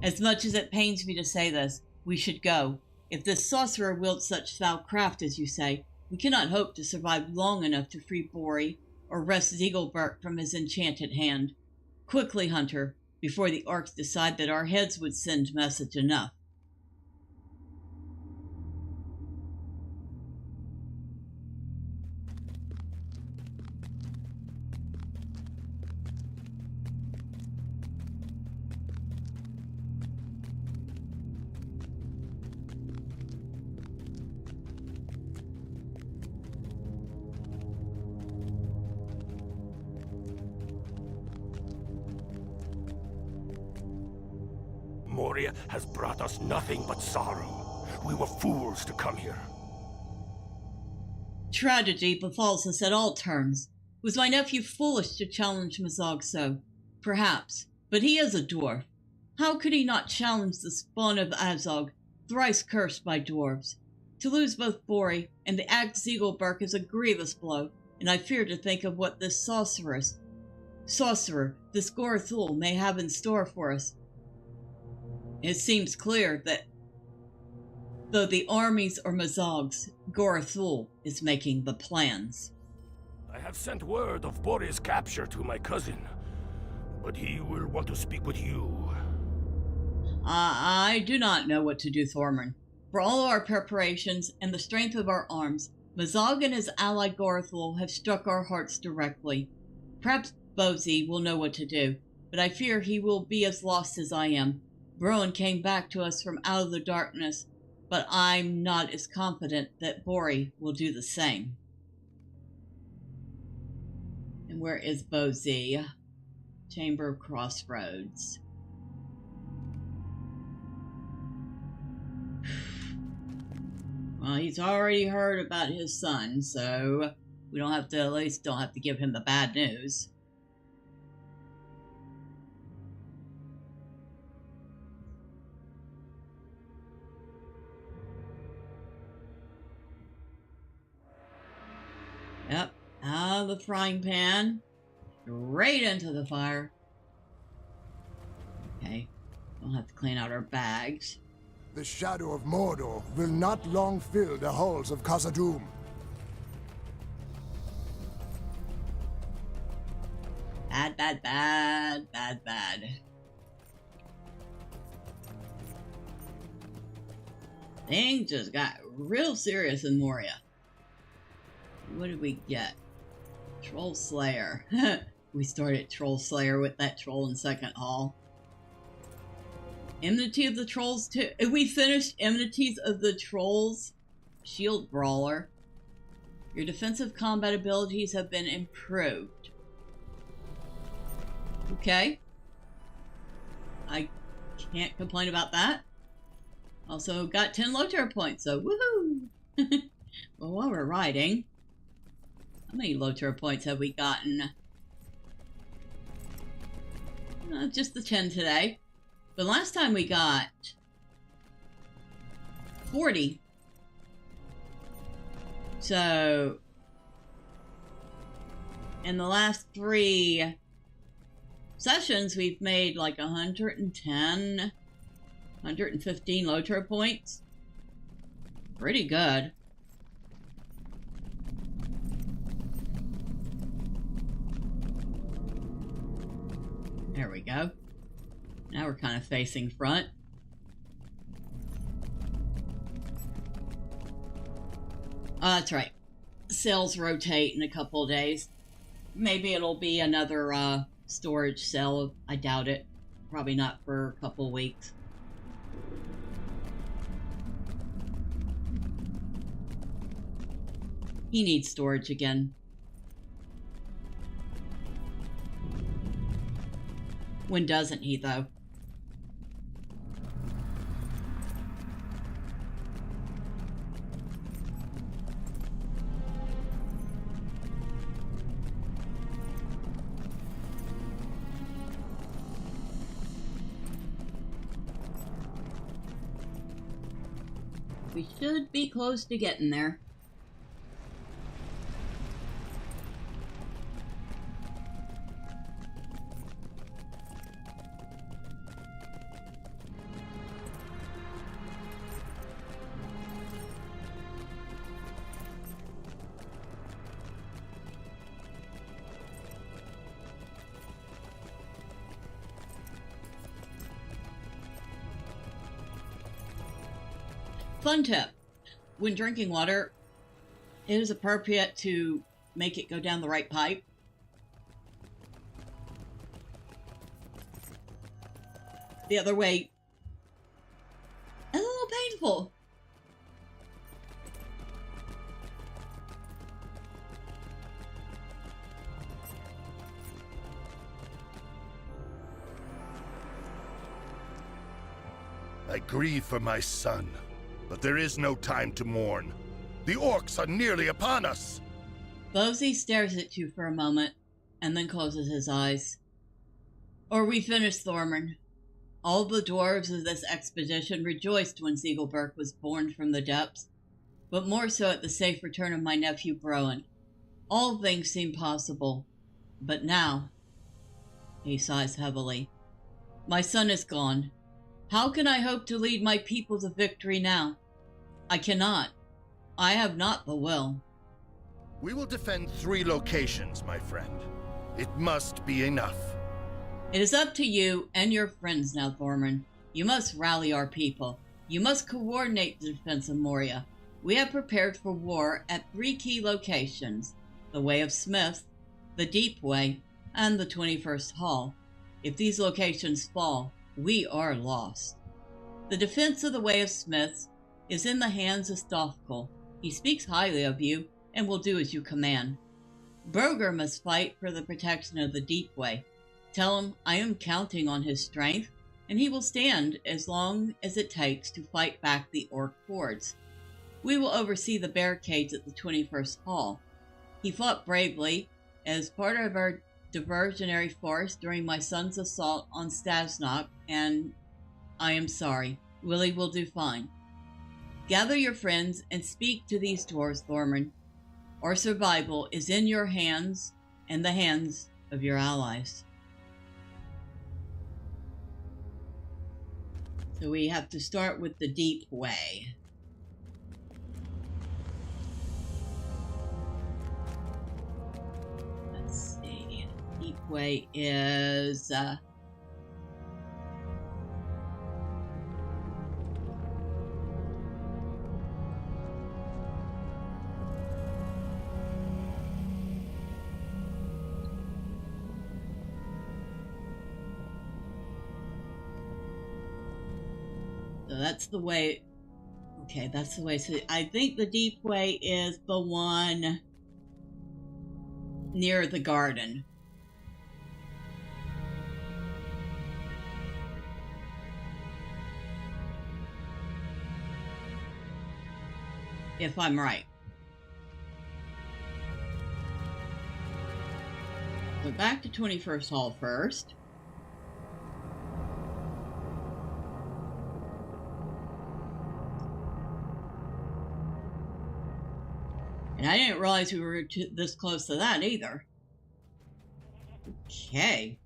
As much as it pains me to say this, we should go. If this sorcerer wields such foul craft as you say, we cannot hope to survive long enough to free Bori or wrest Zigilburk from his enchanted hand. Quickly, Hunter, before the orcs decide that our heads would send message enough. Moria has brought us nothing but sorrow. We were fools to come here. Tragedy befalls us at all turns. Was my nephew foolish to challenge Mazog so? Perhaps, but he is a dwarf. How could he not challenge the spawn of Mazog, thrice cursed by dwarves? To lose both Bori and the axe Zigilburk is a grievous blow, and I fear to think of what this sorcerer, this Gorthul, may have in store for us. It seems clear that, though the armies are Mazog's, Gorthul is making the plans. I have sent word of Bori's capture to my cousin, but he will want to speak with you. I do not know what to do, Thormurn. For all our preparations and the strength of our arms, Mazog and his ally Gorthul have struck our hearts directly. Perhaps Bozi will know what to do, but I fear he will be as lost as I am. Broin came back to us from out of the darkness, but I'm not as confident that Bori will do the same. And where is Bozi? Chamber of Crossroads. Well, he's already heard about his son, so we don't have to, at least don't have to give him the bad news. Yep, out of the frying pan, straight into the fire. Okay, we'll have to clean out our bags. The shadow of Mordor will not long fill the halls of Khazad-dûm. Bad, bad, bad, bad, bad. Things just got real serious in Moria. What did we get? Troll Slayer. We started Troll Slayer with that troll in Second Hall. Enmity of the Trolls too. We finished Enmities of the Trolls. Shield Brawler. Your defensive combat abilities have been improved. Okay. I can't complain about that. Also got 10 LOTRO points, so woohoo! Well, while we're riding, how many LOTRO points have we gotten? Just the 10 today. But last time we got 40. So, in the last 3 sessions, we've made like 110, 115 LOTRO points. Pretty good. There we go. Now we're kind of facing front. That's right. Cells rotate in a couple of days. Maybe it'll be another storage cell. I doubt it. Probably not for a couple of weeks. He needs storage again. When doesn't he, though? We should be close to getting there. Fun tip. When drinking water, it is appropriate to make it go down the right pipe. The other way, a little painful. I grieve for my son. But there is no time to mourn. The orcs are nearly upon us. Bosey stares at you for a moment, and then closes his eyes. Or we finished, Thormurn. All the dwarves of this expedition rejoiced when Zigilburk was born from the depths, but more so at the safe return of my nephew Broin. All things seem possible, but now... He sighs heavily. My son is gone. How can I hope to lead my people to victory now? I cannot. I have not the will. We will defend 3 locations, my friend. It must be enough. It is up to you and your friends now, Thormurn. You must rally our people. You must coordinate the defense of Moria. We have prepared for war at 3 key locations: the Way of Smith, the Deep Way, and the 21st Hall. If these locations fall, we are lost. The defense of the Way of Smiths is in the hands of Stothkol. He speaks highly of you and will do as you command. Broger must fight for the protection of the Deep Way. Tell him I am counting on his strength, and he will stand as long as it takes to fight back the orc hordes. We will oversee the barricades at the 21st Hall. He fought bravely as part of our diversionary force during my son's assault on Stasnok, and I am sorry. Willie will do fine. Gather your friends and speak to these dwarves, Thormurn. Our survival is in your hands and the hands of your allies. So we have to start with the deep way. Let's see. Deep way is... So that's the way. Okay, that's the way. So I think the deep way is the one near the garden. If I'm right. So back to 21st Hall first. And I didn't realize we were this close to that either. Okay.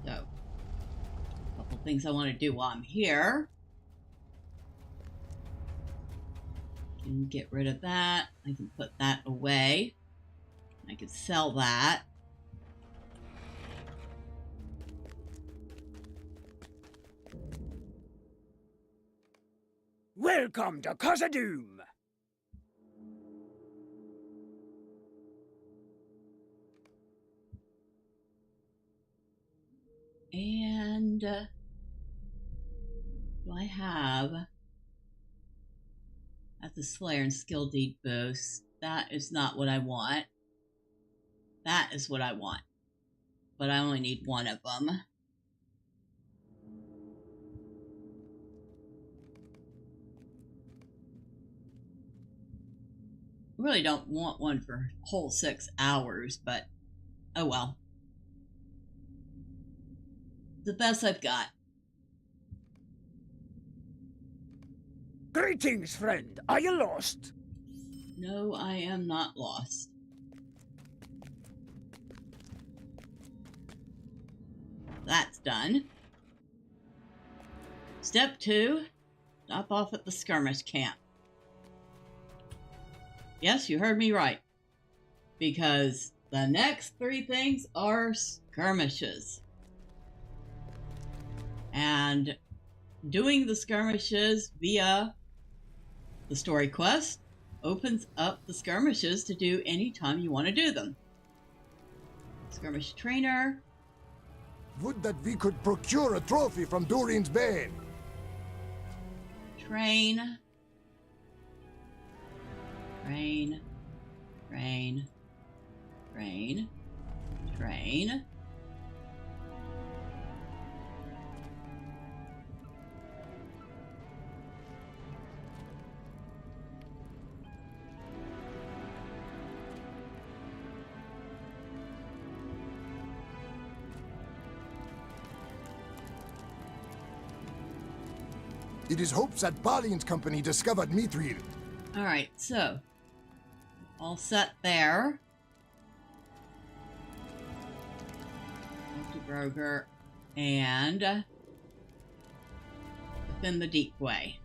So, a couple things I want to do while I'm here. Can get rid of that. I can put that away. I can sell that. Welcome to Khazad-dûm. And do I have at the Slayer and Skill Deed boost? That is not what I want. That is what I want. But I only need one of them. I really don't want one for a whole 6 hours, but oh well. The best I've got. Greetings, friend. Are you lost? No, I am not lost. That's done. Step 2, stop off at the skirmish camp. Yes, you heard me right. Because the next 3 things are skirmishes. And doing the skirmishes via the story quest opens up the skirmishes to do anytime you want to do them. Skirmish trainer. Would that we could procure a trophy from Durin's Bane. Train. Train. Train. Train. Train. It is hoped that Balian's company discovered Mithril. Alright, so all set there. Broger and within the deep way.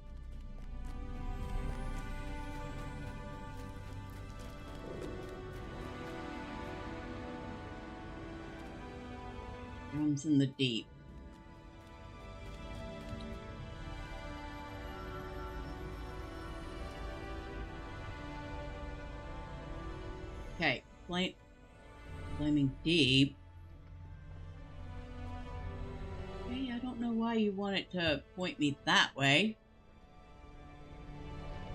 Rooms in the deep. Okay, flaming deep. Okay, I don't know why you want it to point me that way.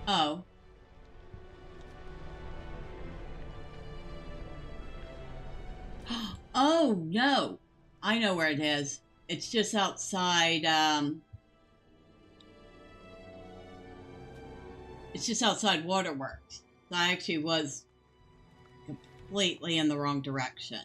Oh. Oh, no. I know where it is. It's just outside, It's just outside Waterworks. So I actually was completely in the wrong direction.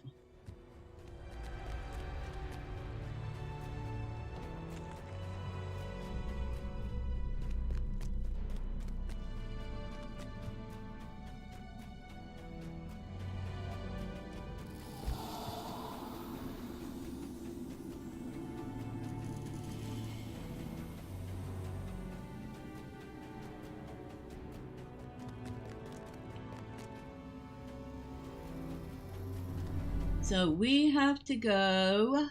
So we have to go...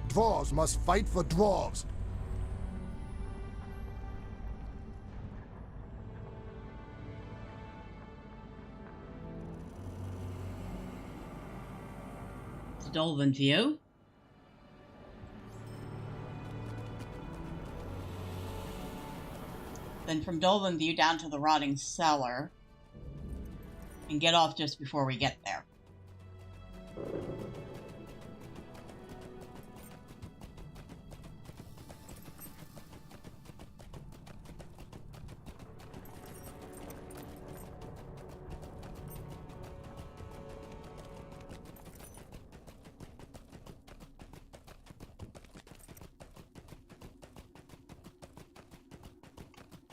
Dwarves must fight for dwarves. to Dolven View. Then from Dolven View down to the Rotting Cellar. And get off just before we get there.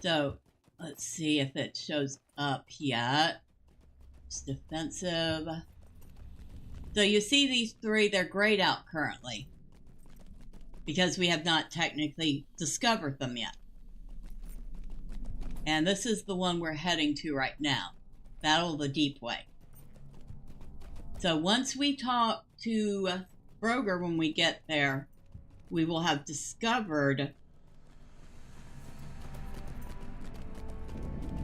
So, let's see if it shows up yet. It's defensive. So you see these three, they're grayed out currently. Because we have not technically discovered them yet. And this is the one we're heading to right now. Battle of the Deep Way. So once we talk to Broger when we get there, we will have discovered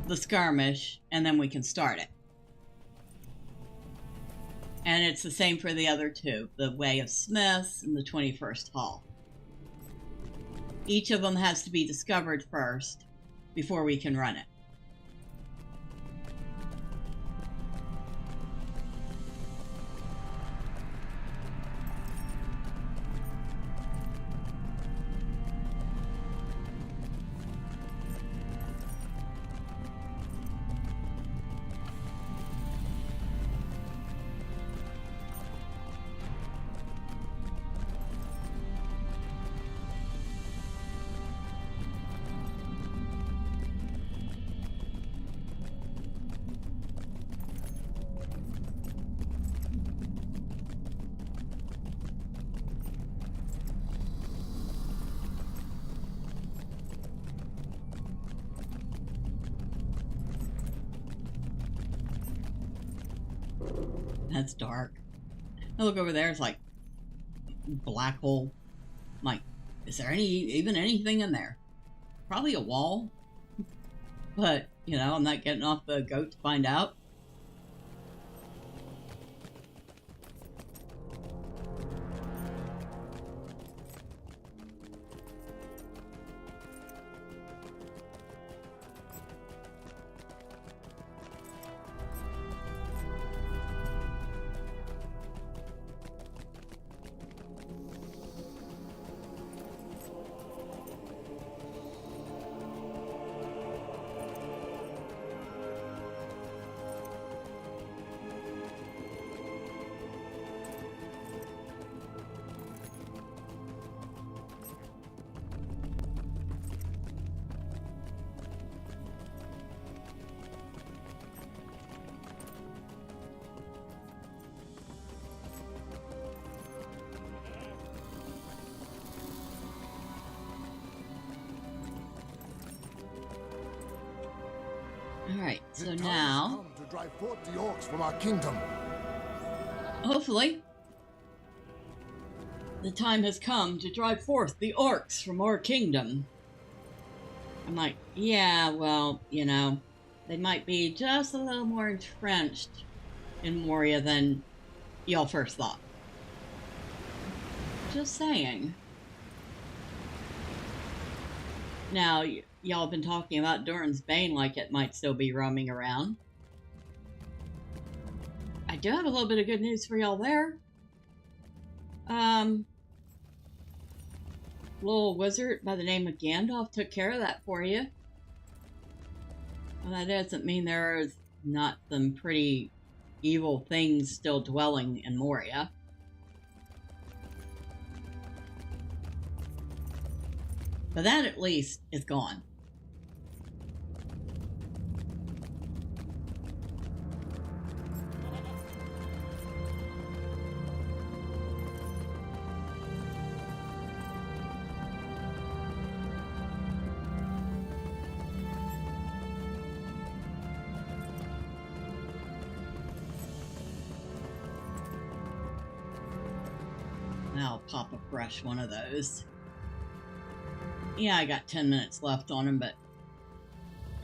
the skirmish, and then we can start it. And it's the same for the other two, the Way of Smiths and the 21st Hall. Each of them has to be discovered first before we can run it. That's dark. I look over there, it's like black hole. I'm like, is there even anything in there? Probably a wall. But, you know, I'm not getting off the goat to find out. Alright, so now... to drive forth the orcs from our kingdom. Hopefully, the time has come to drive forth the orcs from our kingdom. I'm like, yeah, well, you know, they might be just a little more entrenched in Moria than y'all first thought. Just saying. Now, y'all have been talking about Durin's Bane like it might still be roaming around. I do have a little bit of good news for y'all there. little wizard by the name of Gandalf took care of that for you. Well, that doesn't mean there is not some pretty evil things still dwelling in Moria. But that at least is gone. I'll pop a fresh one of those. Yeah, I got 10 minutes left on them, but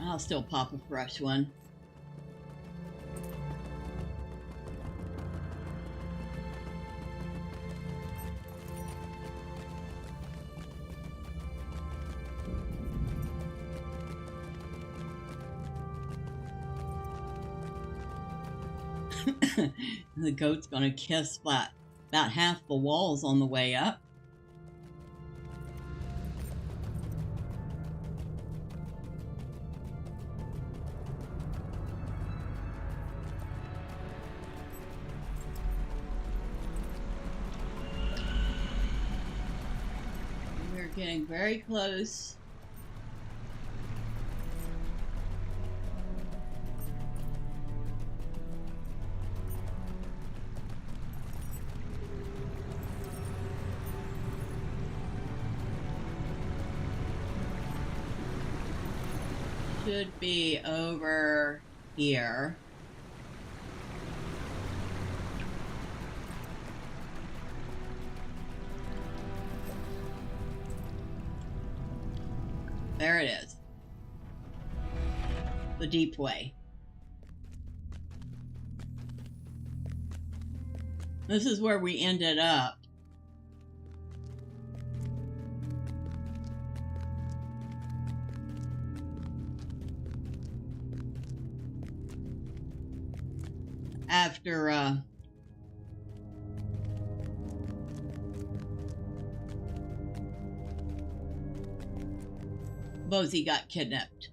I'll still pop a fresh one. The goat's gonna kiss about half the walls on the way up. We're getting very close. Should be over here. There it is. The deep way. This is where we ended up. After, Bosie got kidnapped.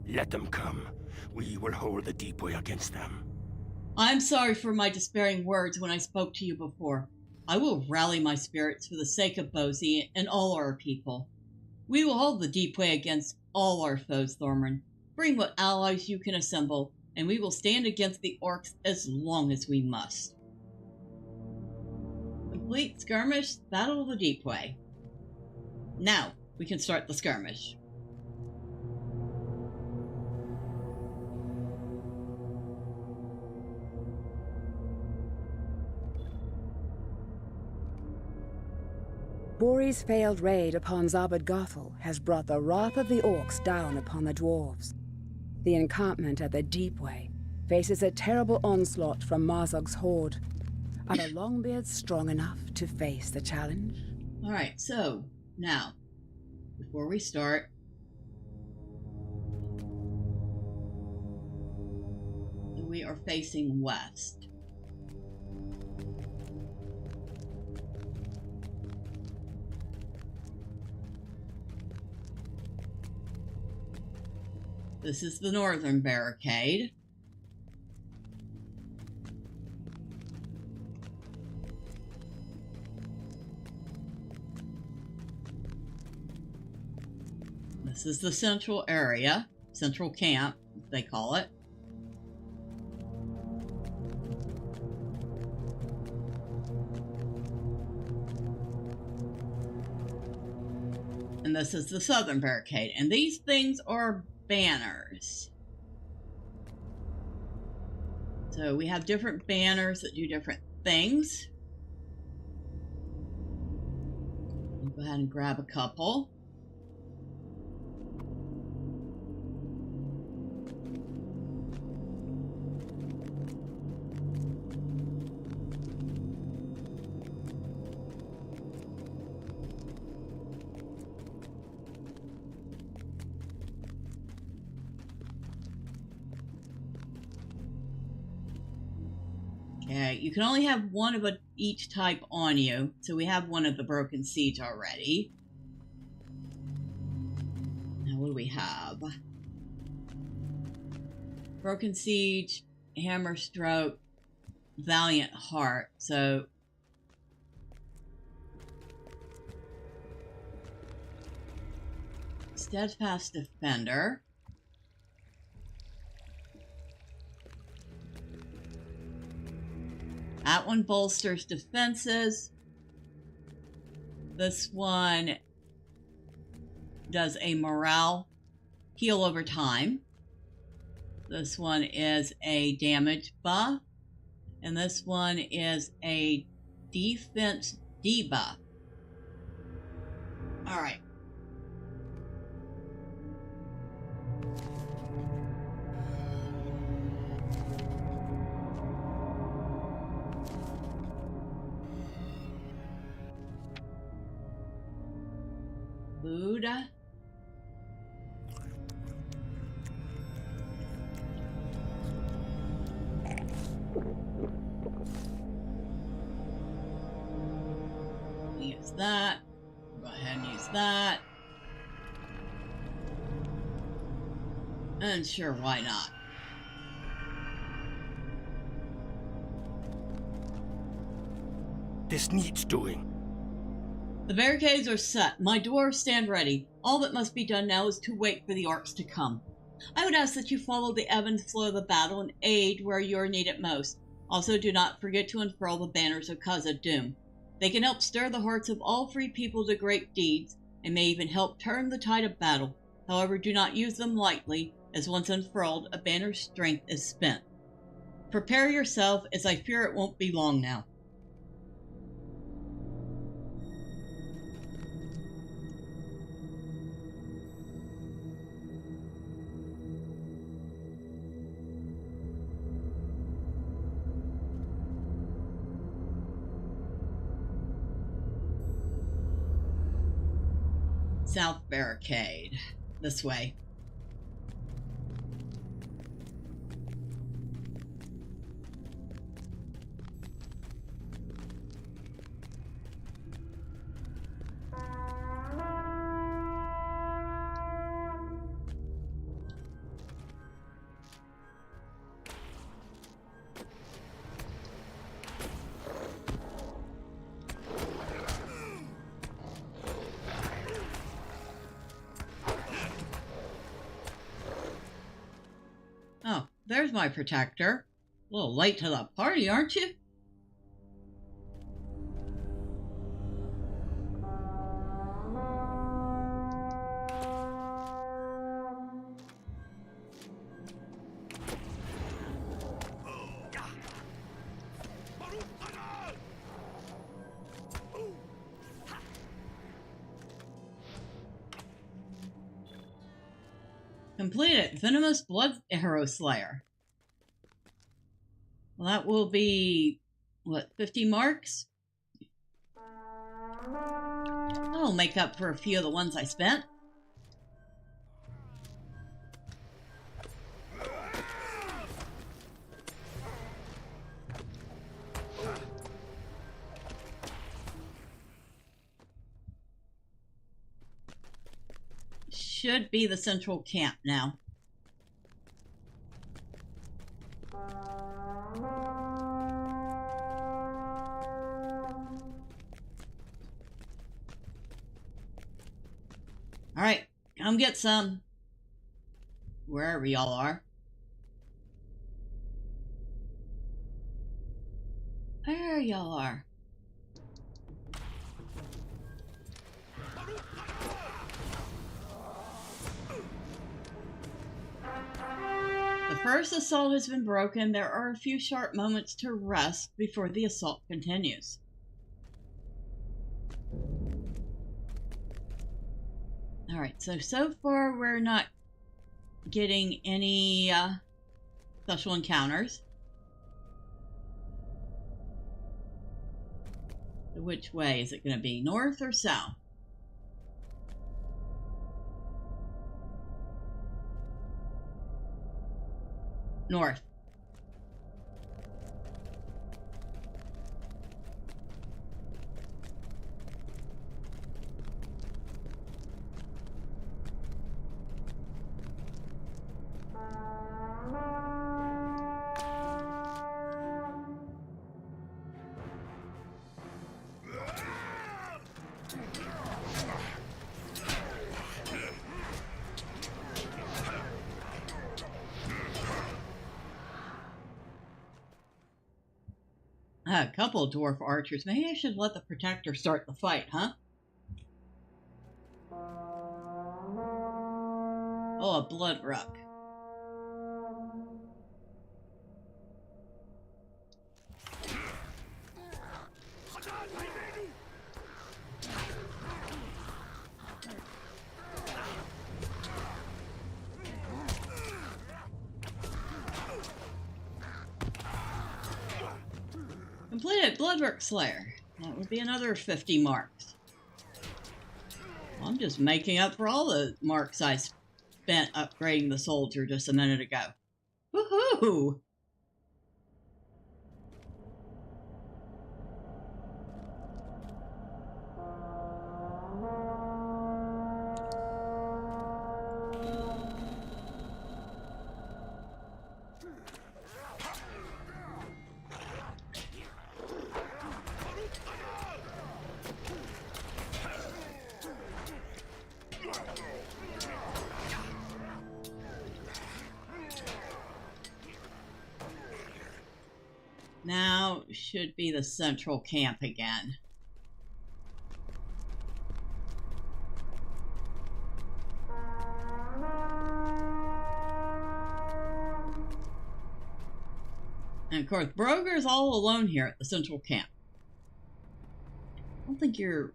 Let them come. We will hold the deep way against them. I'm sorry for my despairing words when I spoke to you before. I will rally my spirits for the sake of Bosie and all our people. We will hold the deep way against all our foes, Thormurn. Bring what allies you can assemble, and we will stand against the orcs as long as we must. Complete skirmish, Battle of the Deep Way. Now, we can start the skirmish. Bori's failed raid upon Zabad-Gothel has brought the wrath of the orcs down upon the dwarves. The encampment at the Deep Way faces a terrible onslaught from Mazog's horde. Are the Longbeards strong enough to face the challenge? Alright, so, now, before we start, we are facing west. This is the northern barricade. This is the central area, central camp, they call it. And this is the southern barricade. And these things are banners. So we have different banners that do different things. I'll go ahead and grab a couple. Okay, you can only have one of a each type on you. So we have one of the broken siege already. Now what do we have? Broken siege, hammer stroke, valiant heart. So steadfast defender. That one bolsters defenses. This one does a morale heal over time. This one is a damage buff. And this one is a defense debuff. Alright. Buddha. Use that. Go ahead and use that. And sure, why not? This needs doing. The barricades are set. My dwarves stand ready. All that must be done now is to wait for the orcs to come. I would ask that you follow the ebb and flow of the battle and aid where you are needed most. Also, do not forget to unfurl the banners of Khazad-dûm. They can help stir the hearts of all free people to great deeds, and may even help turn the tide of battle. However, do not use them lightly, as once unfurled, a banner's strength is spent. Prepare yourself, as I fear it won't be long now. South barricade. This way. Oh, there's my protector. A little late to the party, aren't you? Completed. Venomous Blood Arrow Slayer. Well, that will be, what, 50 marks? That'll make up for a few of the ones I spent. Should be the central camp now. Alright, come get some. Wherever y'all are. There y'all are. The first assault has been broken. There are a few short moments to rest before the assault continues. Alright, so far we're not getting any special encounters. Which way is it going to be? North or south? North. A couple of dwarf archers. Maybe I should let the protector start the fight, huh? Oh, a blood rook. Completed Bloodwork Slayer. That would be another 50 marks. Well, I'm just making up for all the marks I spent upgrading the soldier just a minute ago. Woohoo! Now should be the central camp again. And of course, Broger's all alone here at the central camp. I don't think your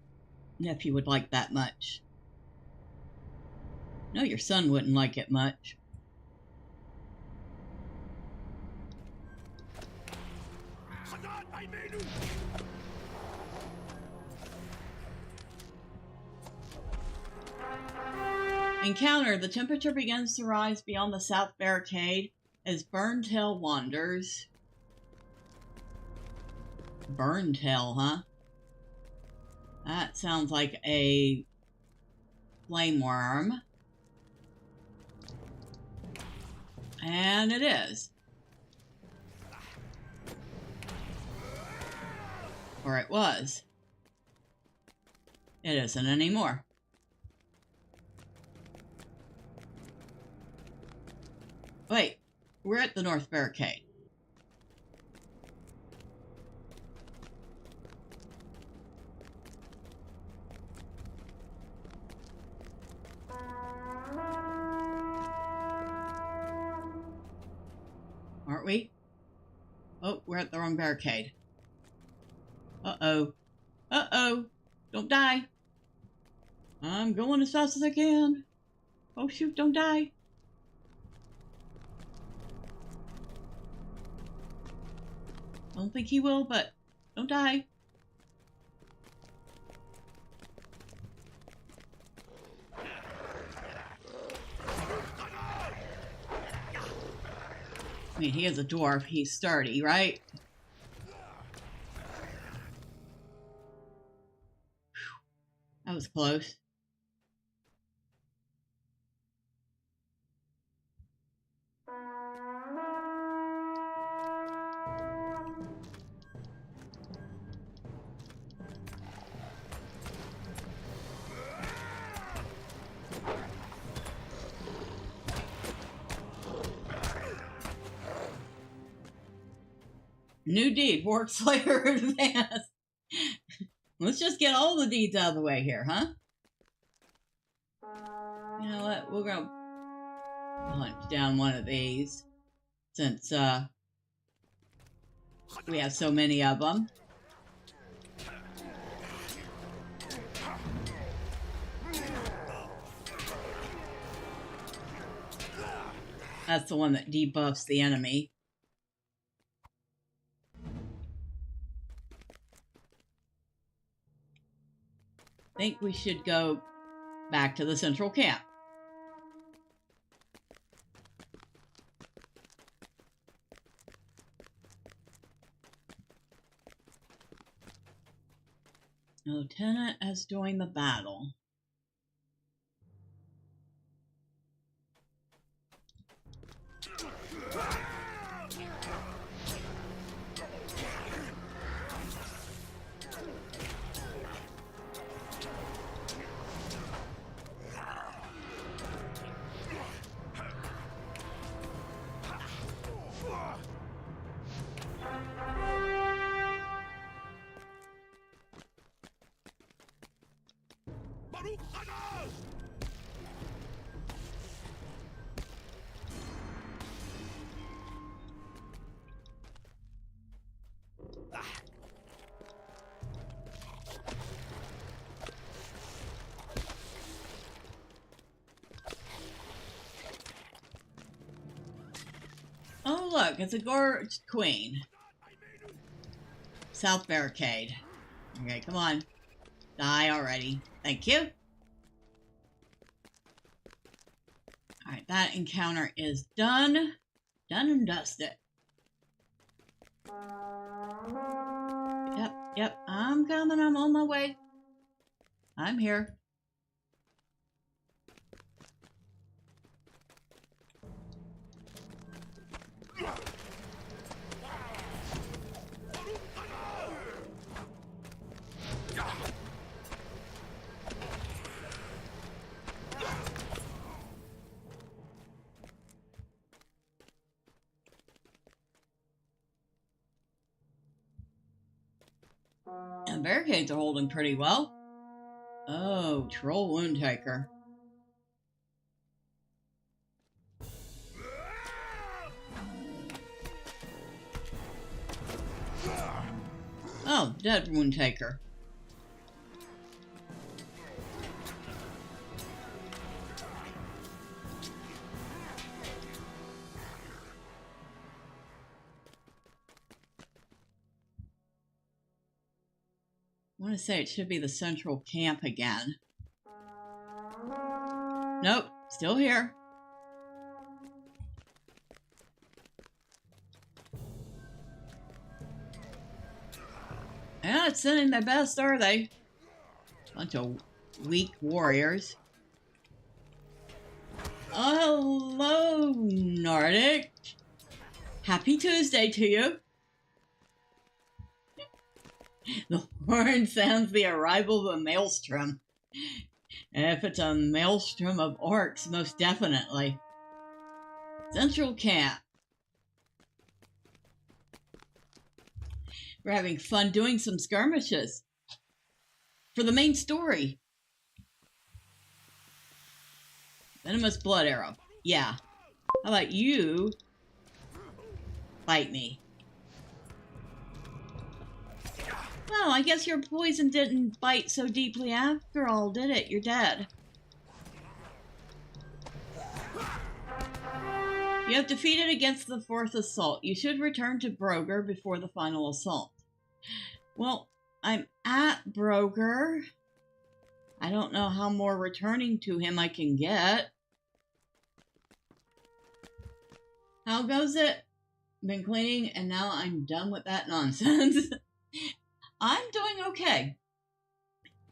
nephew would like that much. No, your son wouldn't like it much. Encounter. The temperature begins to rise beyond the south barricade as Burntail wanders. Burntail, huh? That sounds like a flame worm. And it is. Or it was. It isn't anymore. Wait, we're at the north barricade. Aren't we? Oh, we're at the wrong barricade. Uh-oh. Uh-oh. Don't die. I'm going as fast as I can. Oh, shoot, don't die. I don't think he will, but don't die. I mean, he is a dwarf. He's sturdy, right? That was close. New deed, Warp Slayer advance. Let's just get all the deeds out of the way here, huh? You know what? We're gonna punch down one of these since we have so many of them. That's the one that debuffs the enemy. I think we should go back to the central camp. The lieutenant has joined the battle. Oh, look, it's a gorgeous queen. South barricade. Okay, come on. Die already. Thank you. Alright, that encounter is done. Done and dusted. Yep, I'm coming. I'm on my way. I'm here. And barricades are holding pretty well. Oh, troll wound taker. Oh, dead wound taker. I want to say it should be the central camp again. Nope, still here. They're not sending their best, are they? Bunch of weak warriors. Oh, hello, Nordic. Happy Tuesday to you. The horn sounds the arrival of a maelstrom. If it's a maelstrom of orcs, most definitely. Central camp. We're having fun doing some skirmishes for the main story. Venomous blood arrow. Yeah. How about you bite me? Well, I guess your poison didn't bite so deeply after all, did it? You're dead. You have defeated against the fourth assault. You should return to Broger before the final assault. Well, I'm at Broger. I don't know how more returning to him I can get. How goes it? Been cleaning and now I'm done with that nonsense. I'm doing okay.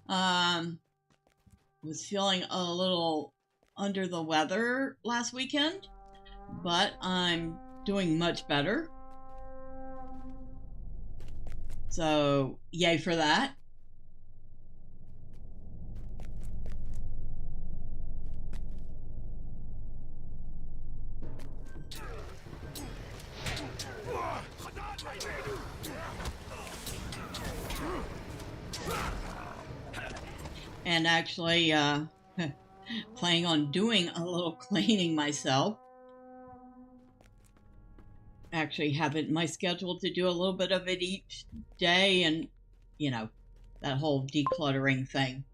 Was feeling a little under the weather last weekend, but I'm doing much better. So, yay for that. And actually, planning on doing a little cleaning myself. Actually have it in my schedule to do a little bit of it each day, and, you know, that whole decluttering thing.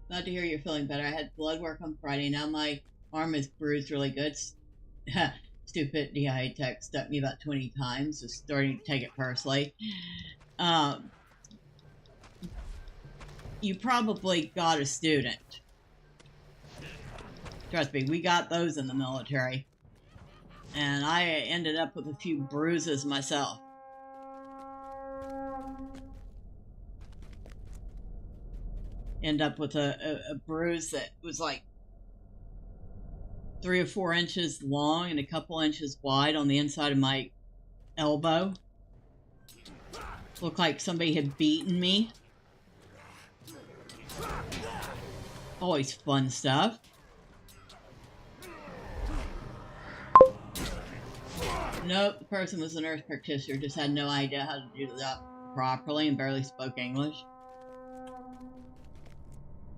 Glad to hear you're feeling better. I had blood work on Friday. Now my arm is bruised really good. Stupid DI tech stuck me about 20 times. Just starting to take it personally. You probably got a student. Trust me, we got those in the military. And I ended up with a few bruises myself. End up with a bruise that was like 3 or 4 inches long and a couple inches wide on the inside of my elbow. Looked like somebody had beaten me. Always fun stuff. Nope, the person was a nurse practitioner, just had no idea how to do that properly and barely spoke English.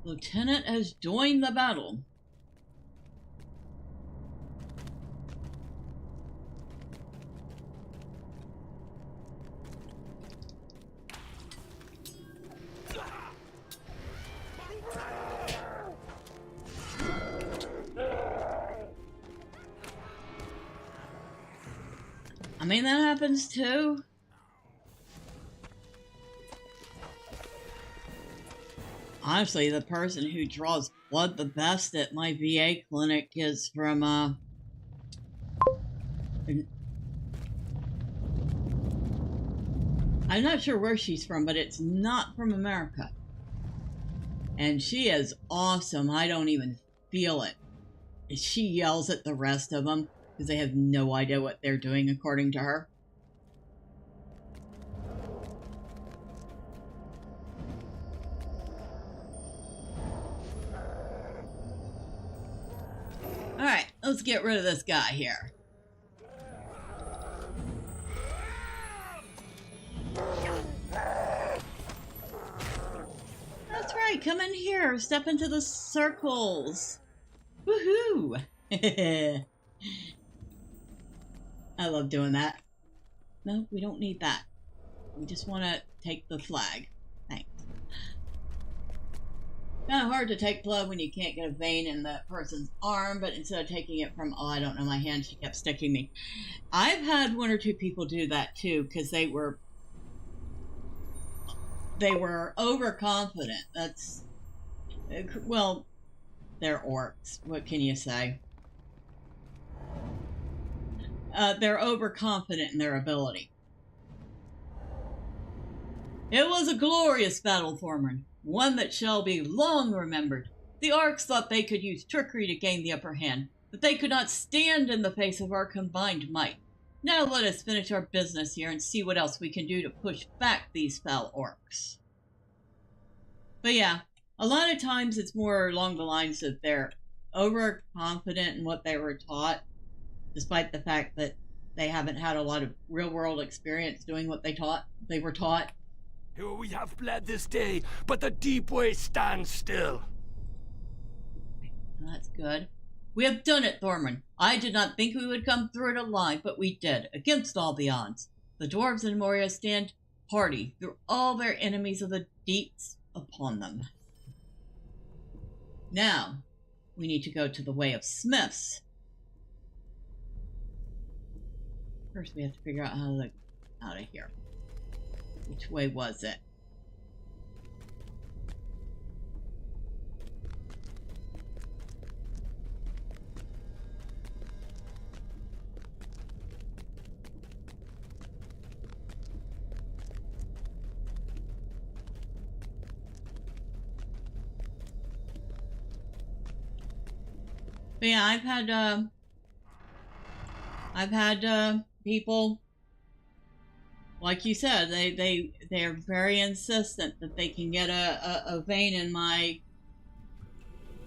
Lieutenant has joined the battle. I mean, that happens too. Honestly, the person who draws blood the best at my VA clinic is from, I'm not sure where she's from, but it's not from America. And she is awesome. I don't even feel it. She yells at the rest of them because they have no idea what they're doing, according to her. Alright, let's get rid of this guy here. That's right, come in here, step into the circles. Woohoo! I love doing that. No, we don't need that. We just want to take the flag. Thanks. Kind of hard to take blood when you can't get a vein in the person's arm, but instead of taking it from, oh, I don't know, my hand, she kept sticking me. I've had one or two people do that too, because they were overconfident. That's, well, they're orcs. What can you say? They're overconfident in their ability. It was a glorious battle, Thormurn. One that shall be long remembered. The orcs thought they could use trickery to gain the upper hand, but they could not stand in the face of our combined might. Now let us finish our business here and see what else we can do to push back these foul orcs. But yeah, a lot of times it's more along the lines of they're overconfident in what they were taught, despite the fact that they haven't had a lot of real-world experience doing what they were taught. We have bled this day, but the deep way stands still. That's good. We have done it, Thormurn. I did not think we would come through it alive, but we did, against all the odds. The dwarves in Moria stand hardy through all their enemies of the deeps upon them. Now, we need to go to the way of smiths. First, we have to figure out how to get out of here. Which way was it? But yeah, I've had people, like you said, they are very insistent that they can get a vein in my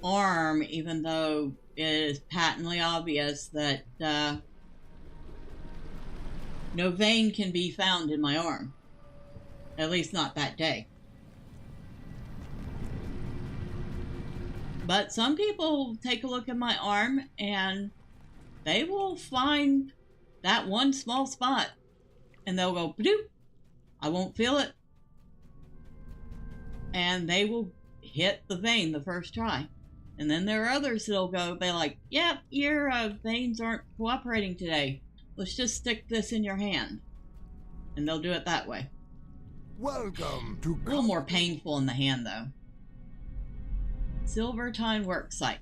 arm, even though it is patently obvious that no vein can be found in my arm. At least not that day. But some people take a look at my arm and they will find that one small spot and they'll go, "Padoop." I won't feel it. And they will hit the vein the first try. And then there are others that'll go, they're like, "Yep, your veins aren't cooperating today. Let's just stick this in your hand." And they'll do it that way. Welcome to A little more painful in the hand, though. Silvertine worksite.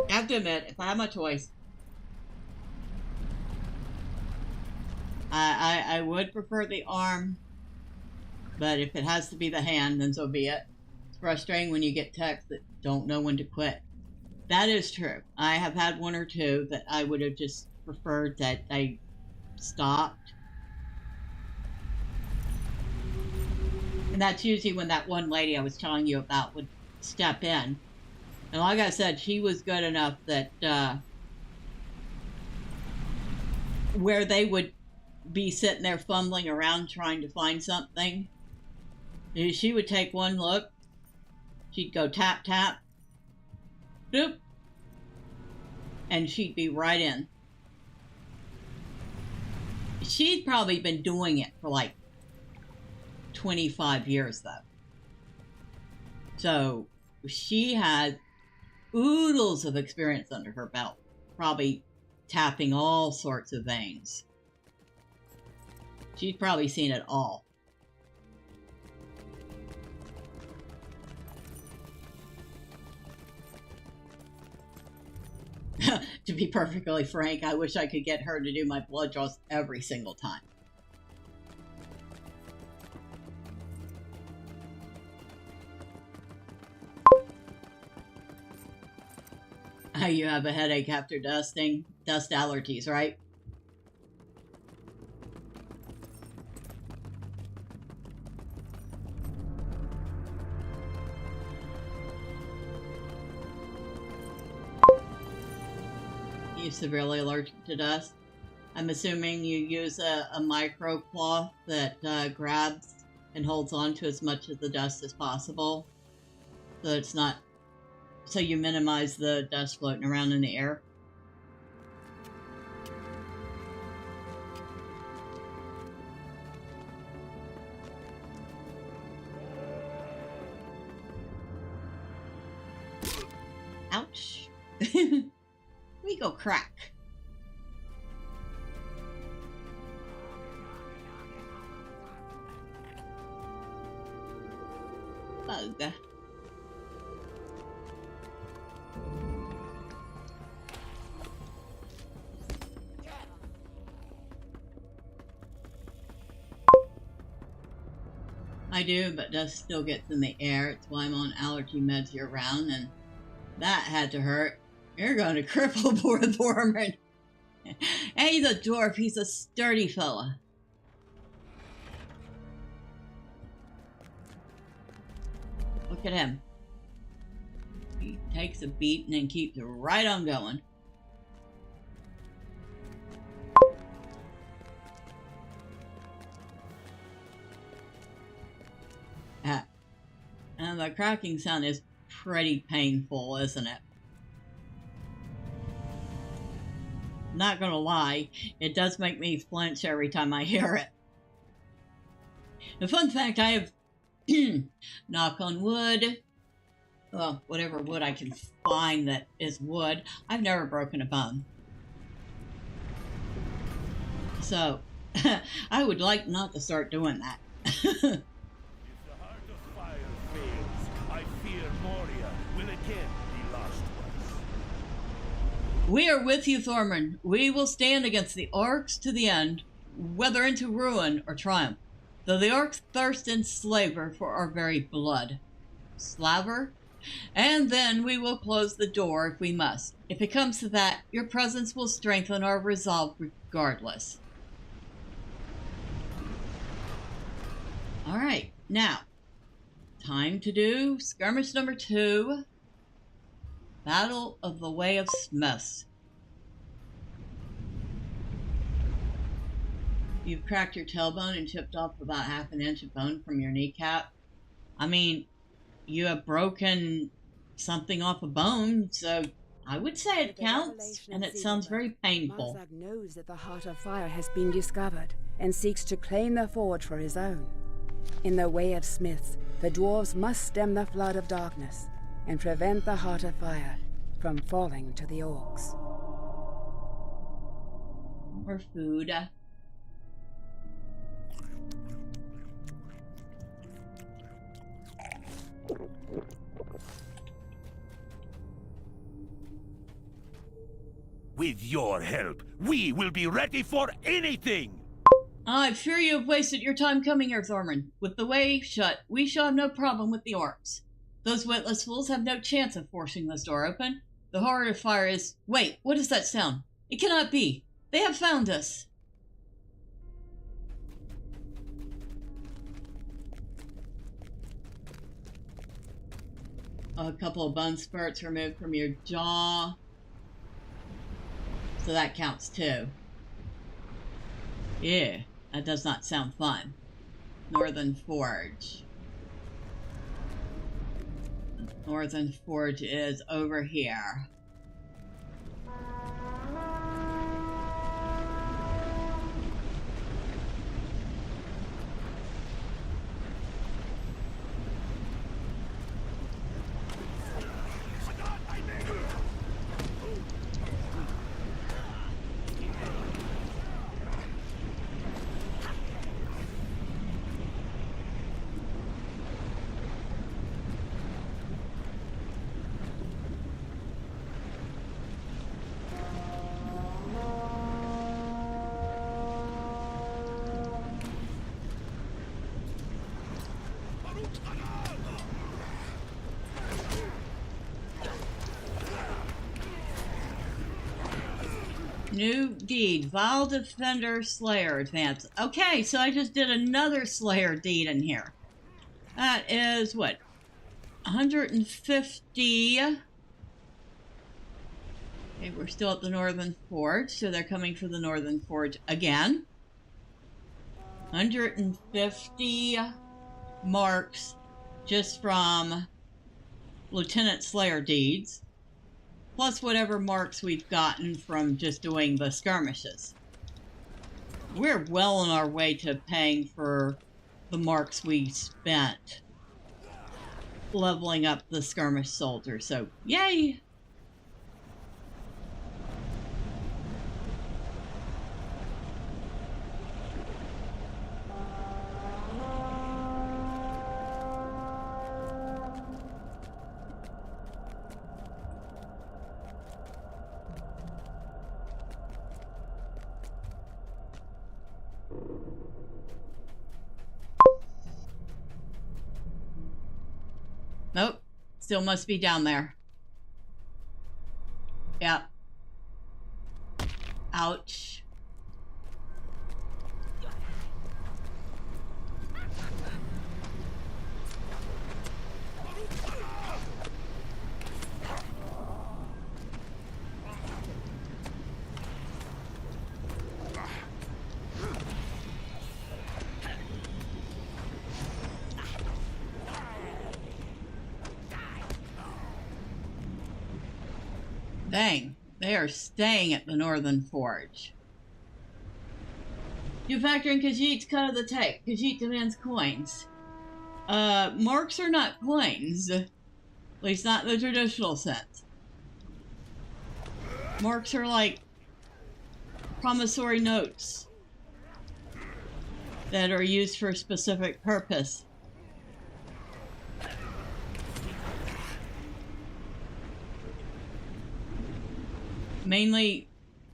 I have to admit, if I had my choice, I would prefer the arm, but if it has to be the hand, then so be it. It's frustrating when you get texts that don't know when to quit. That is true. I have had one or two that I would have just preferred that I stopped. And that's usually when that one lady I was telling you about would step in. And like I said, she was good enough that where they would be sitting there fumbling around trying to find something. She would take one look. She'd go tap, tap, boop, and she'd be right in. She'd probably been doing it for like 25 years, though. So she had oodles of experience under her belt, probably tapping all sorts of veins. She'd probably seen it all. To be perfectly frank, I wish I could get her to do my blood draws every single time. You have a headache after dusting? Dust allergies, right? You severely allergic to dust? I'm assuming you use a micro cloth that grabs and holds on to as much of the dust as possible, so it's not, so you minimize the dust floating around in the air. Ouch. We go crack. Bug. I do, but dust still gets in the air. It's why I'm on allergy meds year round, and that had to hurt. You're going to cripple poor Thormurn. Hey, he's a dwarf. He's a sturdy fella. Look at him. He takes a beat and then keeps right on going. And the cracking sound is pretty painful, isn't it? Not gonna lie, it does make me flinch every time I hear it. The fun fact, I have, knock on wood, well, whatever wood I can find that is wood, I've never broken a bone. So, I would like not to start doing that. If the heart of fire fails, I fear Moria will again be lost to us. We are with you, Thormurn. We will stand against the orcs to the end, whether into ruin or triumph. Though the orcs thirst and slaver for our very blood. Slaver? And then we will close the door if we must. If it comes to that, your presence will strengthen our resolve regardless. Alright, now, time to do skirmish number 2. Battle of the Way of Smiths. You've cracked your tailbone and chipped off about half an inch of bone from your kneecap. I mean, you have broken something off a bone, so I would say it counts, and it sounds very painful. Mazog knows that the Heart of Fire has been discovered and seeks to claim the forge for his own. In the Way of Smiths, the dwarves must stem the flood of darkness and prevent the Heart of Fire from falling to the orcs. More food. With your help, we will be ready for anything! I fear you have wasted your time coming here, Thormurn. With the way shut, we shall have no problem with the orcs. Those witless fools have no chance of forcing this door open. The Heart of Fire is... Wait, what is that sound? It cannot be. They have found us. A couple of bone spurts removed from your jaw. So that counts too. Yeah, that does not sound fun. Northern Forge. Northern Forge is over here. New deed. Vile Defender Slayer advance. Okay, so I just did another Slayer deed in here. That is, what? 150. Okay, we're still at the Northern Forge, so they're coming for the Northern Forge again. 150 marks just from Lieutenant Slayer deeds. Plus whatever marks we've gotten from just doing the skirmishes. We're well on our way to paying for the marks we spent leveling up the skirmish soldier, so yay! Nope. Still must be down there. Yep. Ouch. Dang, they are staying at the Northern Forge. You factor in Khajiit's cut of the tape. Khajiit demands coins. Marks are not coins. At least not in the traditional sense. Marks are like promissory notes that are used for a specific purpose. Mainly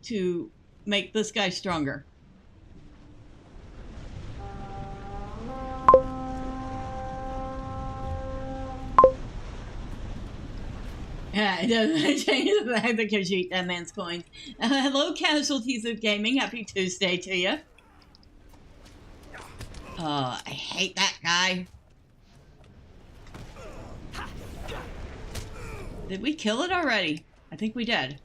to make this guy stronger. Yeah, it doesn't change the fact that Khajiit demands coins. Hello, casualties of gaming. Happy Tuesday to you. Oh, I hate that guy. Did we kill it already? I think we did.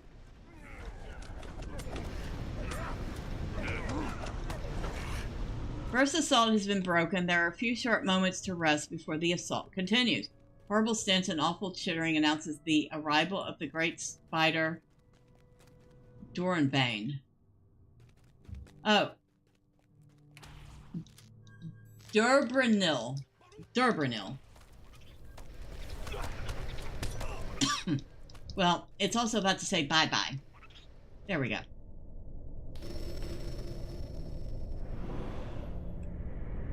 First assault has been broken. There are a few short moments to rest before the assault continues. Horrible stench and awful chittering announces the arrival of the great spider Doranbane. Oh. Durbranil. Well, it's also about to say bye-bye. There we go.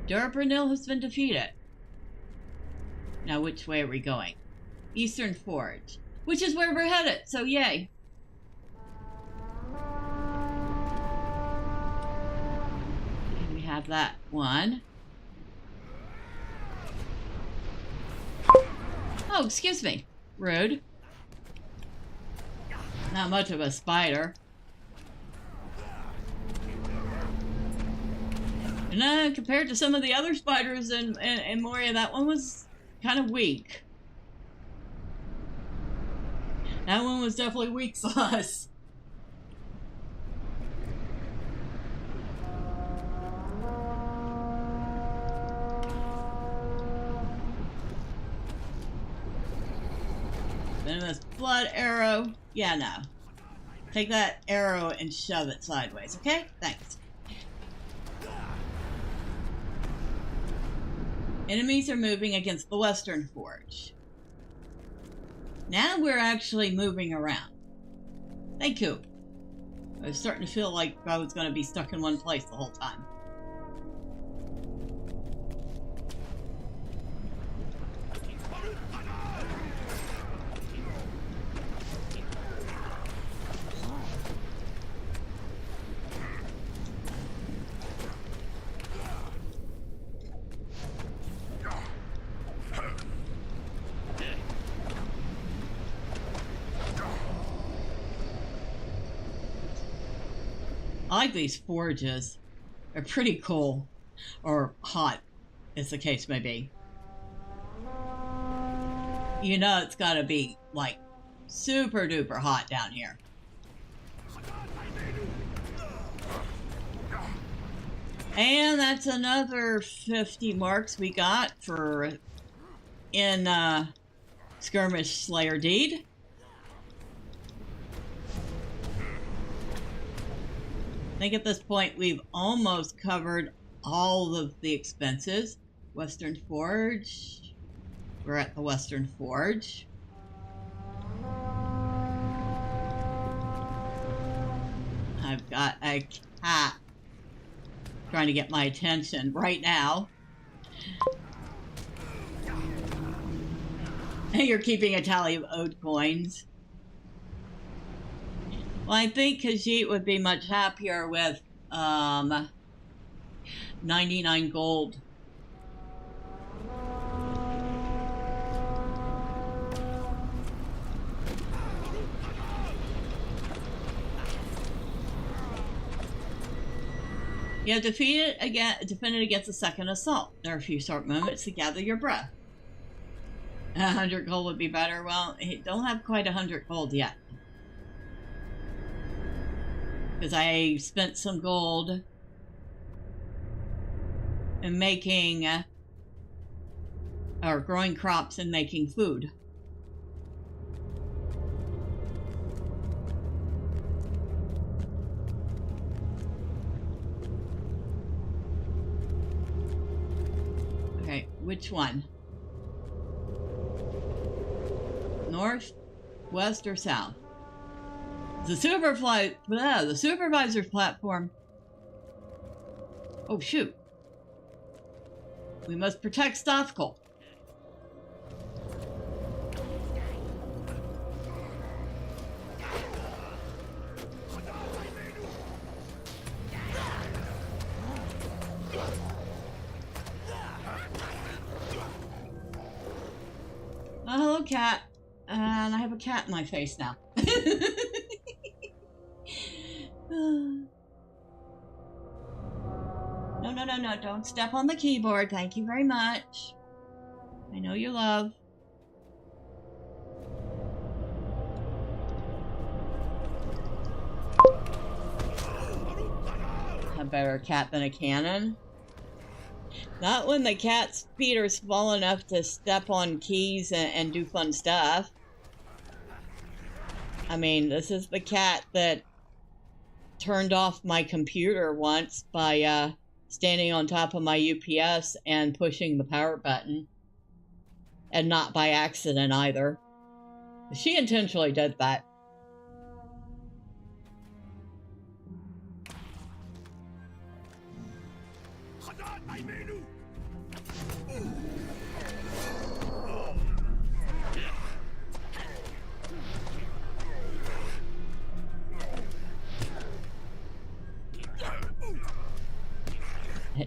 Durbranil has been defeated. Now, which way are we going? Eastern Forge, which is where we're headed, so yay. And we have that one. Oh, excuse me. Rude. Not much of a spider. And compared to some of the other spiders in Moria, that one was kind of weak. That one was definitely weak sauce. Venomous blood arrow. Yeah, no. Take that arrow and shove it sideways, okay? Thanks. Enemies are moving against the Western Forge. Now we're actually moving around. Thank you. I was starting to feel like I was going to be stuck in one place the whole time. I like these forges. They're pretty cool. Or hot, as the case may be. You know it's gotta be, like, super duper hot down here. And that's another 50 marks we got for in Skirmish Slayer Deed. I think at this point we've almost covered all of the expenses. Western Forge. We're at the Western Forge. I've got a cat trying to get my attention right now. You're keeping a tally of owed coins. Well, I think Khajiit would be much happier with 99 gold. You have defended against a second assault. There are a few short moments to gather your breath. 100 gold would be better. Well, don't have quite 100 gold yet. Because I spent some gold in making, or growing crops and making food. Okay, which one? North, west, or south? The supervisor's platform. Oh, shoot. We must protect Stothkol. Oh, hello, cat. And I have a cat in my face now. No, don't step on the keyboard. Thank you very much. I know you love. A better cat than a cannon. Not when the cat's feet are small enough to step on keys and do fun stuff. I mean, this is the cat that turned off my computer once by standing on top of my UPS and pushing the power button. And not by accident either. She intentionally did that.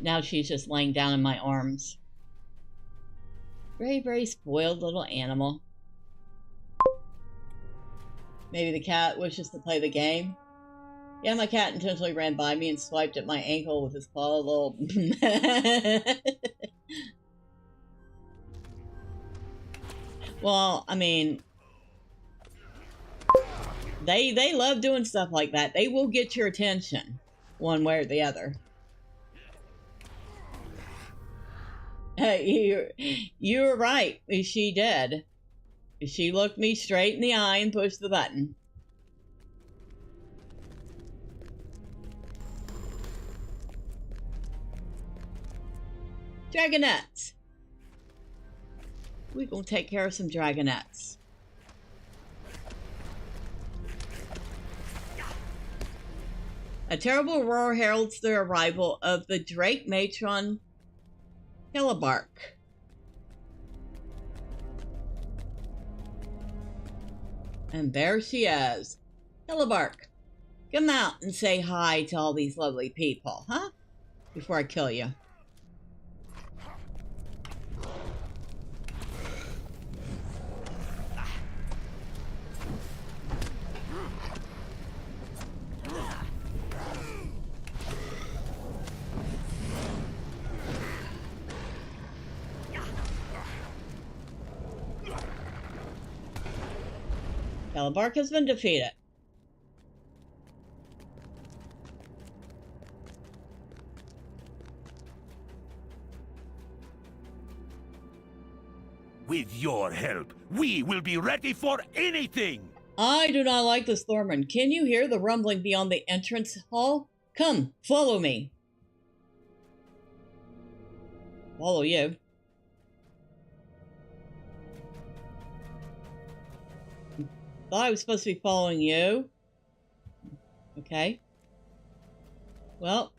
Now she's just laying down in my arms. Very, very spoiled little animal. Maybe the cat wishes to play the game. Yeah, my cat intentionally ran by me and swiped at my ankle with his claw. Little. Well, I mean, they love doing stuff like that. They will get your attention, one way or the other. You're right. She did. She looked me straight in the eye and pushed the button. Dragonettes. We're gonna take care of some dragonettes. A terrible roar heralds the arrival of the Drake matron Zigilburk. And there she is. Zigilburk, come out and say hi to all these lovely people, huh? Before I kill you. Zigilburk has been defeated. With your help, we will be ready for anything! I do not like this, Thormurn. Can you hear the rumbling beyond the entrance hall? Come, follow me. Follow you. Thought I was supposed to be following you. Okay. Well,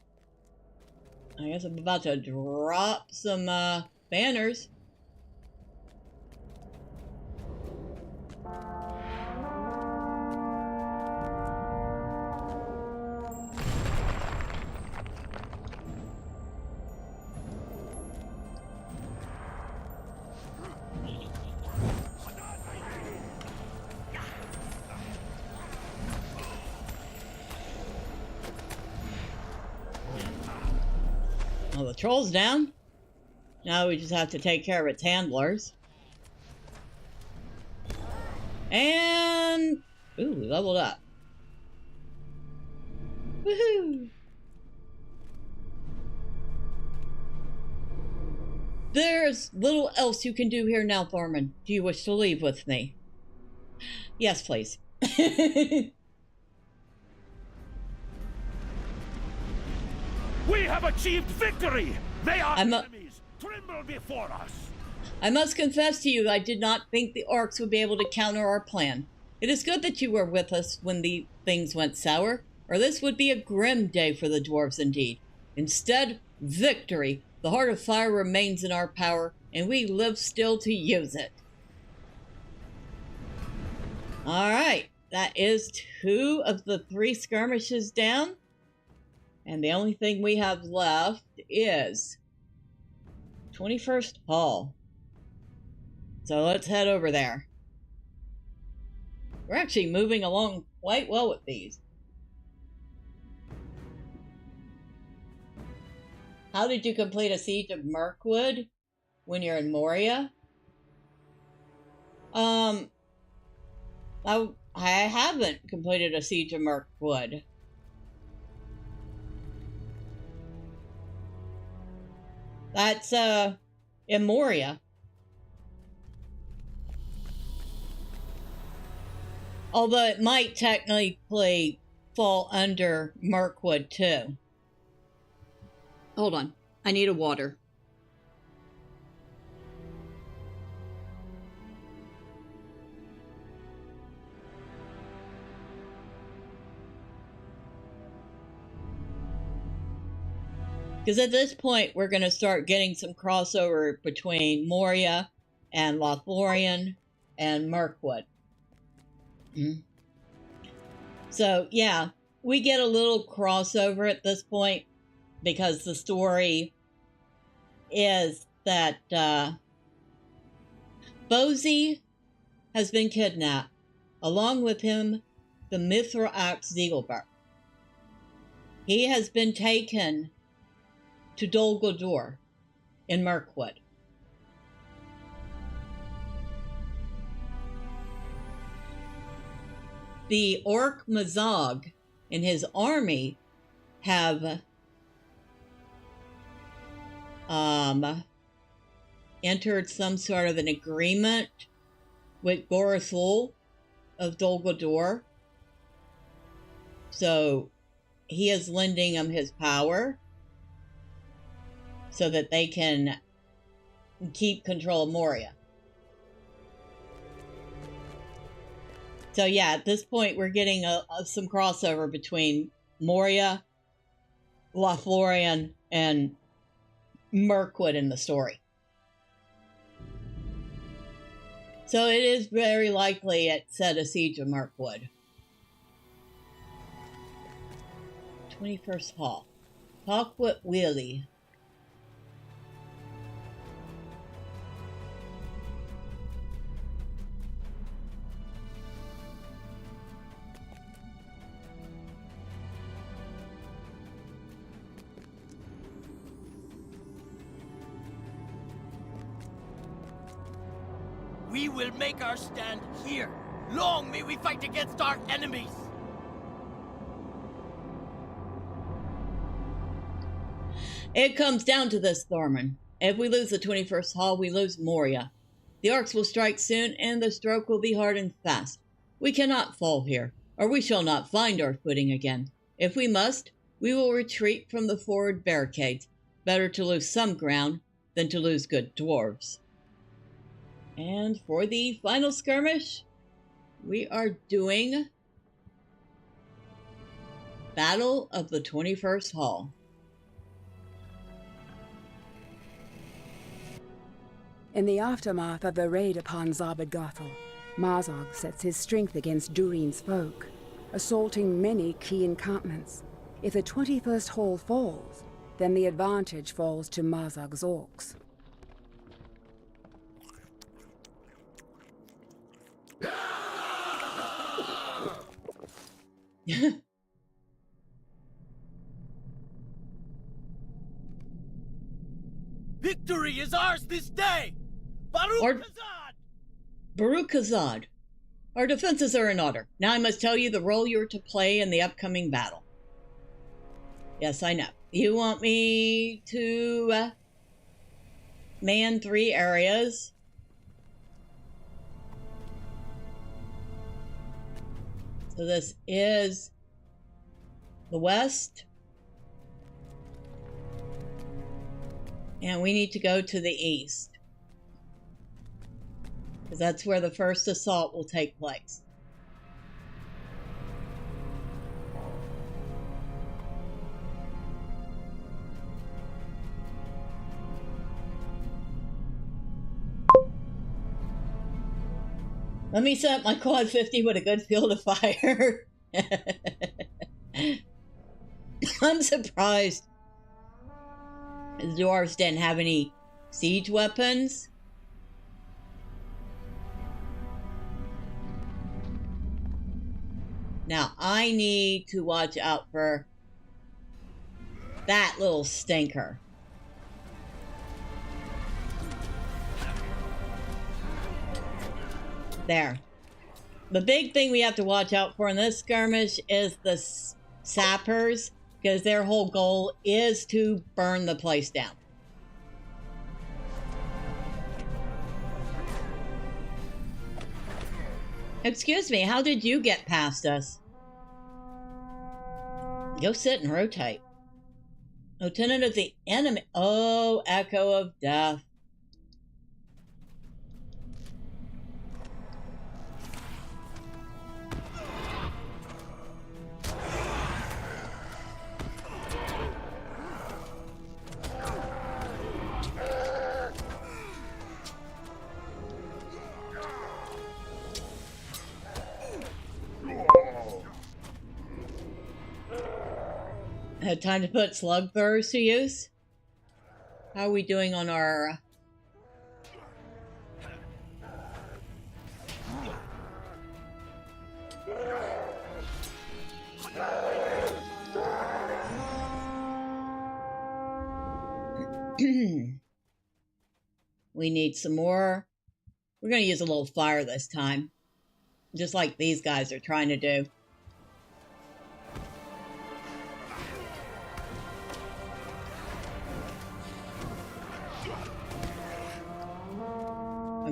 I guess I'm about to drop some banners. Well, the troll's down. Now we just have to take care of its handlers. And... ooh, we leveled up. Woohoo! There's little else you can do here now, Thormurn. Do you wish to leave with me? Yes, please. We have achieved victory! They are enemies! Tremble before us! I must confess to you that I did not think the orcs would be able to counter our plan. It is good that you were with us when the things went sour, or this would be a grim day for the dwarves indeed. Instead, victory! The heart of fire remains in our power, and we live still to use it. Alright, that is 2 of the 3 skirmishes down. And the only thing we have left is 21st Hall. So let's head over there. We're actually moving along quite well with these. How did you complete a siege of Mirkwood when you're in Moria? I haven't completed a siege of Mirkwood. That's, in Moria. Although it might technically fall under Mirkwood, too. Hold on. I need a water. Because at this point, we're going to start getting some crossover between Moria and Lothlorien and Mirkwood. So, yeah, we get a little crossover at this point because the story is that Bozy has been kidnapped. Along with him, the mithril axe Zigilburk. He has been taken to Dol Guldur in Mirkwood. The orc Mazog and his army have entered some sort of an agreement with Gorothul of Dol Guldur. So he is lending them his power so that they can keep control of Moria. So yeah, at this point we're getting some crossover between Moria, Lothlorien, and Mirkwood in the story. So it is very likely it set a siege of Mirkwood. 21st Hall. Talk with Willie. We will make our stand here. Long may we fight against our enemies. It comes down to this, Thormurn. If we lose the 21st Hall, we lose Moria. The orcs will strike soon, and the stroke will be hard and fast. We cannot fall here, or we shall not find our footing again. If we must, we will retreat from the forward barricades. Better to lose some ground than to lose good dwarves. And for the final skirmish, we are doing Battle of the 21st Hall. In the aftermath of the raid upon Zabadgothel, Mazog sets his strength against Durin's folk, assaulting many key encampments. If the 21st Hall falls, then the advantage falls to Mazog's orcs. Victory is ours this day! Baruch Hazad! Baruch Hazad. Our defenses are in order. Now I must tell you the role you're to play in the upcoming battle. Yes, I know. You want me to man 3 areas. So this is the west. And we need to go to the east, because that's where the first assault will take place. Let me set up my quad 50 with a good field of fire. I'm surprised the dwarves didn't have any siege weapons. Now, I need to watch out for that little stinker. There. The big thing we have to watch out for in this skirmish is the sappers, because their whole goal is to burn the place down. Excuse me, how did you get past us? Go sit and rotate. Lieutenant of the enemy. Oh, Echo of Death. Had time to put slug throwers to use. How are we doing on our... We need some more. We're going to use a little fire this time, just like these guys are trying to do.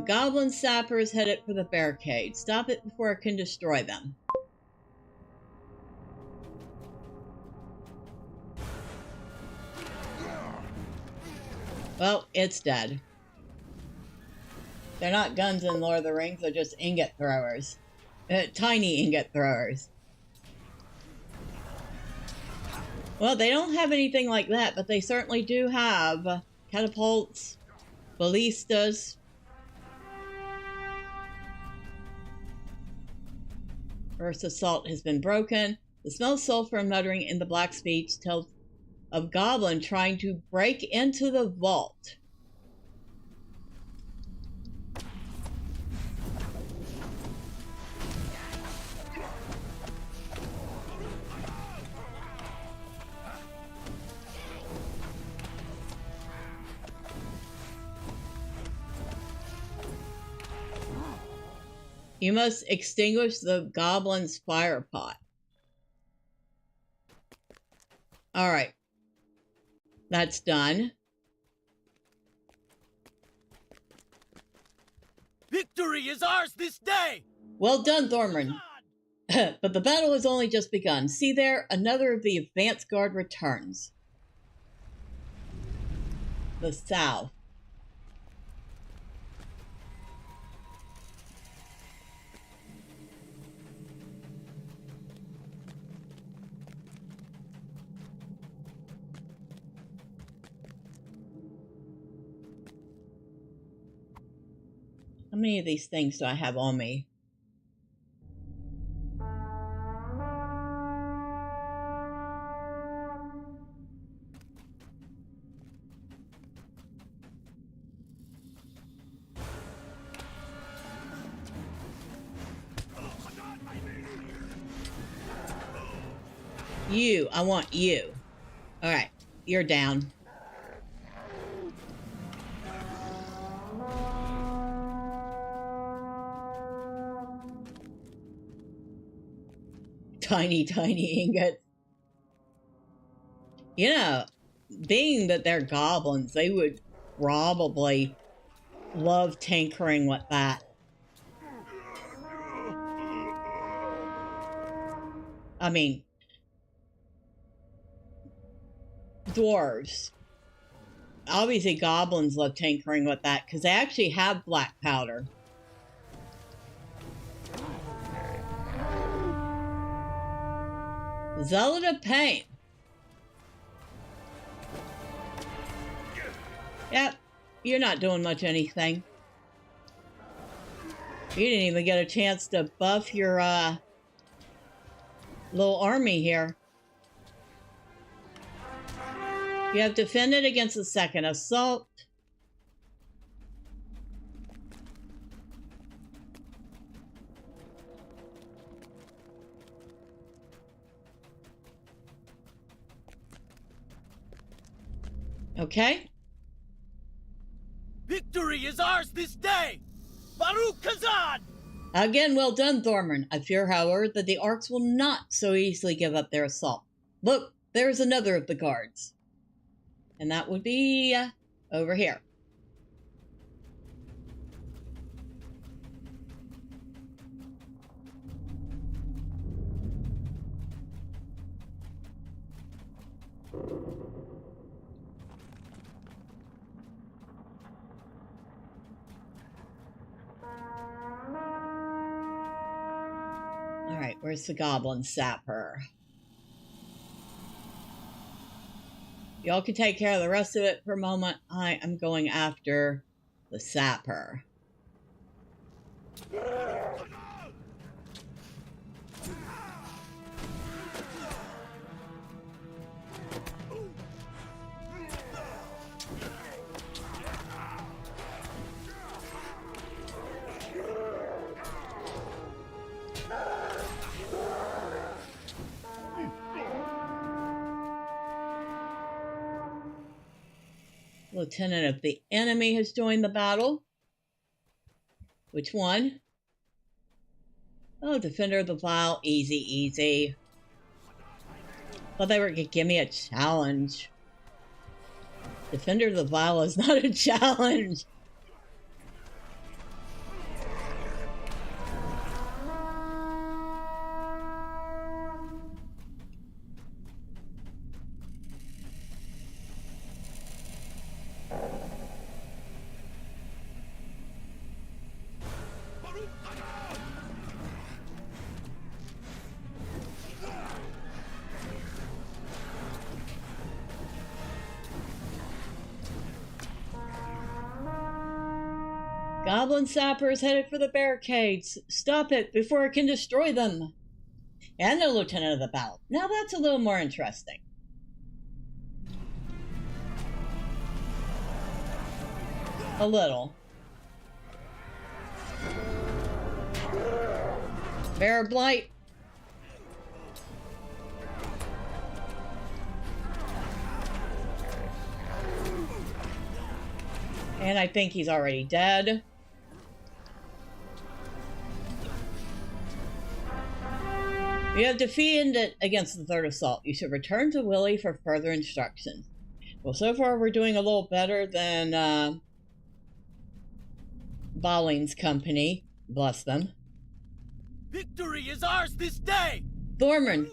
goblin sapper is headed for the barricade. Stop it before it can destroy them. Well, it's dead. They're not guns in Lord of the Rings, they're just ingot throwers. Tiny ingot throwers. Well, they don't have anything like that, but they certainly do have catapults, ballistas. First assault has been broken. The smell of sulfur and muttering in the black speech tells of goblin trying to break into the vault. You must extinguish the goblin's fire pot. Alright. That's done. Victory is ours this day! Well done, Thormurn. But the battle has only just begun. See there, another of the advance guard returns. The south. How many of these things do I have on me? You, I want you. Alright, you're down. Tiny, tiny ingots. You know, being that they're goblins, they would probably love tinkering with that. I mean, dwarves. Obviously, goblins love tinkering with that because they actually have black powder. Zealot of Pain. Yep, you're not doing much anything. You didn't even get a chance to buff your little army here. You have defended against the second assault. Okay. Victory is ours this day! Baruch Kazan! Again, well done, Thormurn. I fear, however, that the orcs will not so easily give up their assault. Look, there's another of the guards. And that would be over here. Alright, where's the goblin sapper? Y'all can take care of the rest of it for a moment. I am going after the sapper. Lieutenant of the enemy has joined the battle. Which one? Oh, Defender of the Vile. Easy, easy. Thought they were going to give me a challenge. Defender of the Vile is not a challenge. Goblin sappers headed for the barricades. Stop it before it can destroy them. And the lieutenant of the battle. Now that's a little more interesting. A little. Bear Blight. And I think he's already dead. You have defeated it against the third assault. You should return to Willie for further instructions. Well, so far we're doing a little better than Balling's company. Bless them. Victory is ours this day! Thormurn,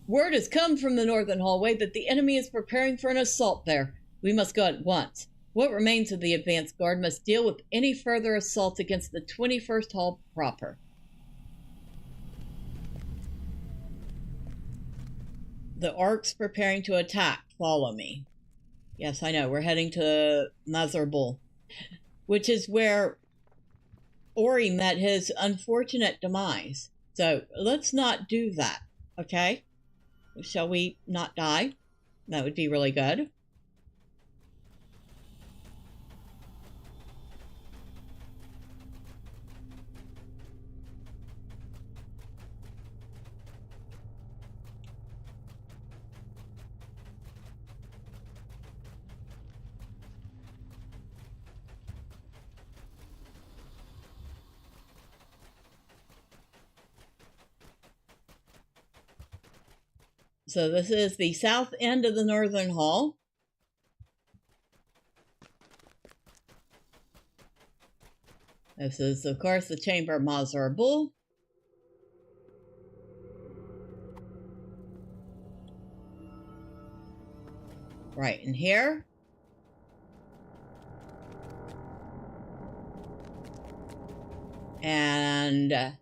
word has come from the northern hallway that the enemy is preparing for an assault there. We must go at once. What remains of the advance guard must deal with any further assaults against the 21st Hall proper. The orcs preparing to attack. Follow me. Yes, I know. We're heading to Mazog, which is where Bori met his unfortunate demise. So let's not do that, okay? Shall we not die? That would be really good. So this is the south end of the northern hall. This is, of course, the chamber of Mazog. Right in here. And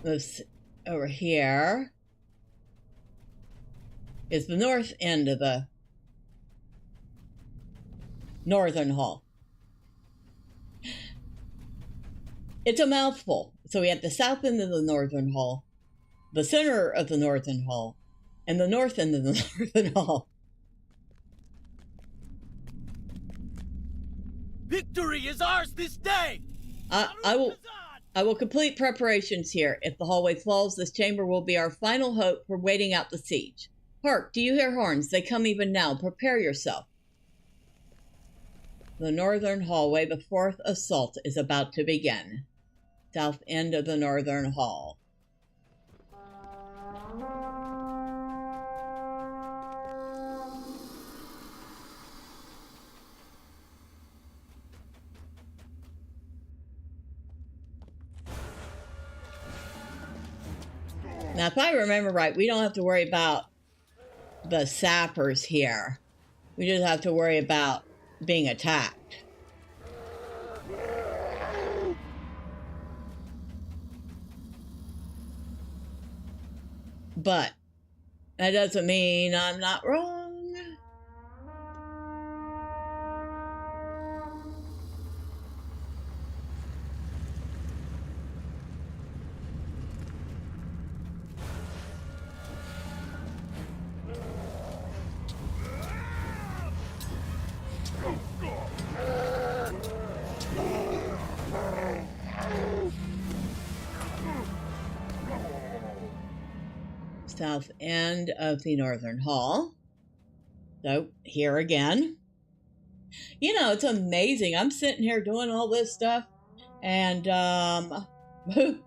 this over here is the north end of the northern hall. It's a mouthful. So we have the south end of the northern hall, the center of the northern hall, and the north end of the northern hall. Victory is ours this day! I will complete preparations here. If the hallway falls, this chamber will be our final hope for waiting out the siege. Hark, do you hear horns? They come even now. Prepare yourself. The northern hallway, the fourth assault is about to begin. South end of the northern hall. Now, if I remember right, we don't have to worry about the sappers here. We just have to worry about being attacked. But that doesn't mean I'm not wrong. South end of the northern hall. So here again. You know, it's amazing. I'm sitting here doing all this stuff and the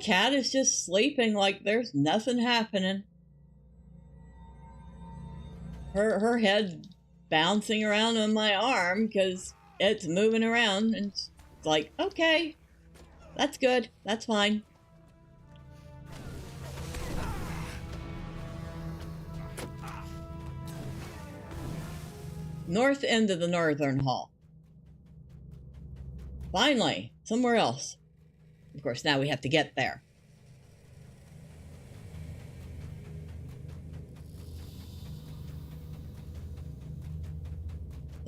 cat is just sleeping like there's nothing happening. Her head bouncing around on my arm because it's moving around, and it's like, okay, that's good, that's fine. North end of the northern hall. Finally, somewhere else. Of course, now we have to get there.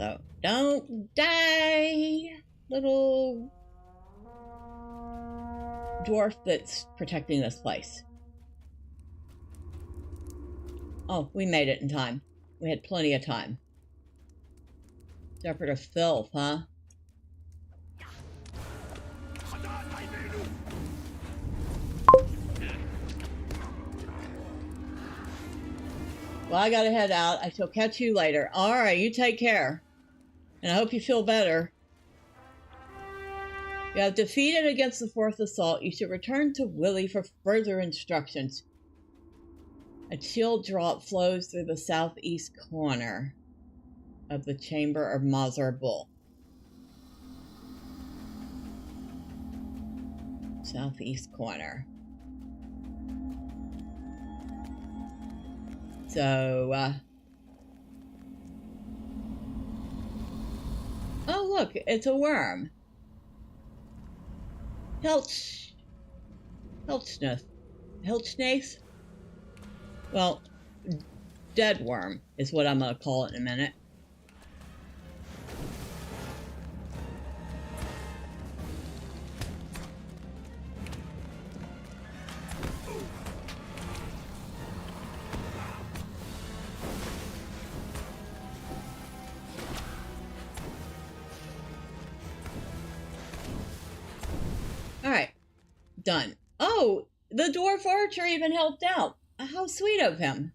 So, don't die, little dwarf that's protecting this place. Oh, we made it in time. We had plenty of time. Shepherd of filth, huh? Well, I gotta head out. I shall catch you later. Alright, you take care. And I hope you feel better. You have defeated against the fourth assault. You should return to Willie for further instructions. A chill drop flows through the southeast corner of the chamber of Mazog. Southeast corner. So, oh look, it's a worm. Helchnath? Well, dead worm is what I'm going to call it in a minute. Alright, done. Oh, the dwarf archer even helped out. How sweet of him.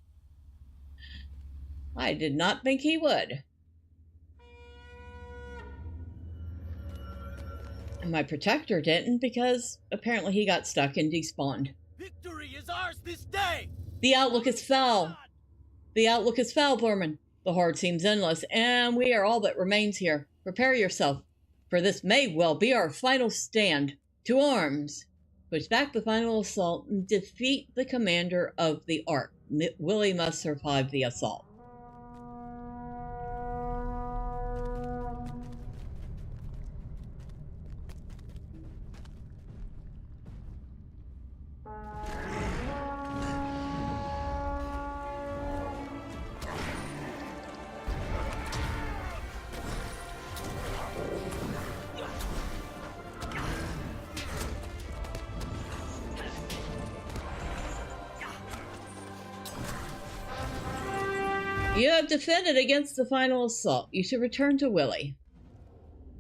I did not think he would. And my protector didn't, because apparently he got stuck and despawned. Victory is ours this day! The outlook is foul. The outlook is foul, Thormurn. The horde seems endless, and we are all that remains here. Prepare yourself, for this may well be our final stand. To arms! Push back the final assault and defeat the commander of the Ark. Willie must survive the assault. You have defended against the final assault. You should return to Willie.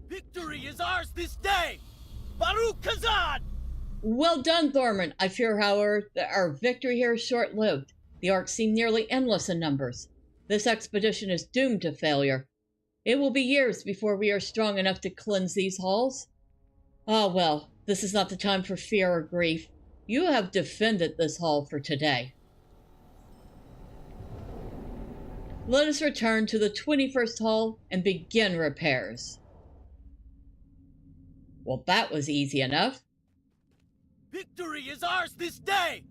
Victory is ours this day! Baruch Kazan! Well done, Thormurn. I fear, however, that our victory here is short-lived. The orcs seem nearly endless in numbers. This expedition is doomed to failure. It will be years before we are strong enough to cleanse these halls. Ah, well, this is not the time for fear or grief. You have defended this hall for today. Let us return to the 21st hall and begin repairs. Well, that was easy enough. Victory is ours this day!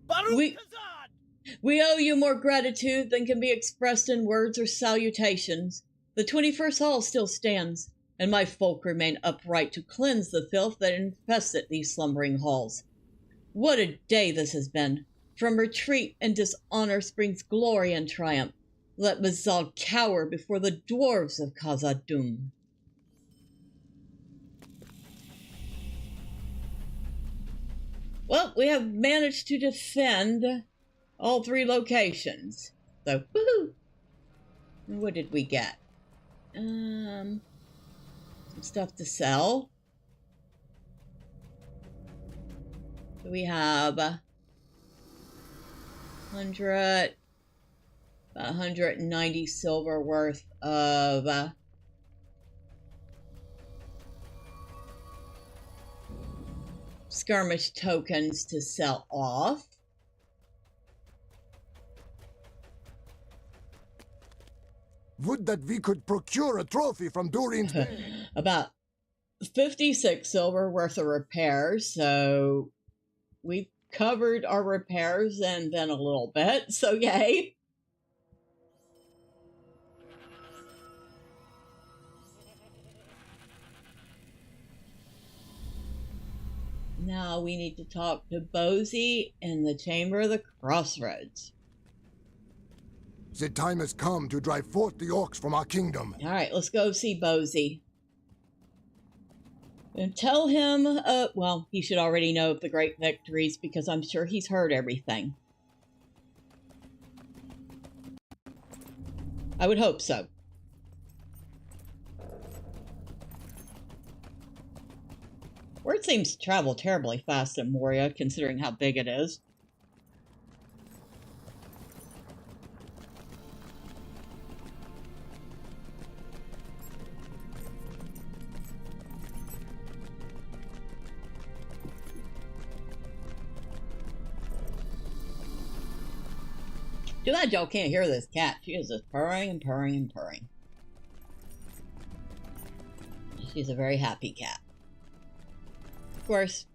Baruch Kazan! We owe you more gratitude than can be expressed in words or salutations. The 21st hall still stands, and my folk remain upright to cleanse the filth that infested these slumbering halls. What a day this has been! From retreat and dishonor springs glory and triumph. Let Mazog cower before the dwarves of Khazad-dûm. Well, we have managed to defend all 3 locations. So, woohoo! What did we get? Some stuff to sell. So we have 190 silver worth of skirmish tokens to sell off. Would that we could procure a trophy from Durin's Bay. About 56 silver worth of repairs, so we've covered our repairs and then a little bit, so yay. Now we need to talk to Bosie in the Chamber of the Crossroads. The time has come to drive forth the orcs from our kingdom. All right, let's go see Bozy. And tell him, well, he should already know of the great victories because I'm sure he's heard everything. I would hope so. Word seems to travel terribly fast in Moria, considering how big it is. Too bad y'all can't hear this cat. She is just purring and purring and purring. She's a very happy cat. Of course,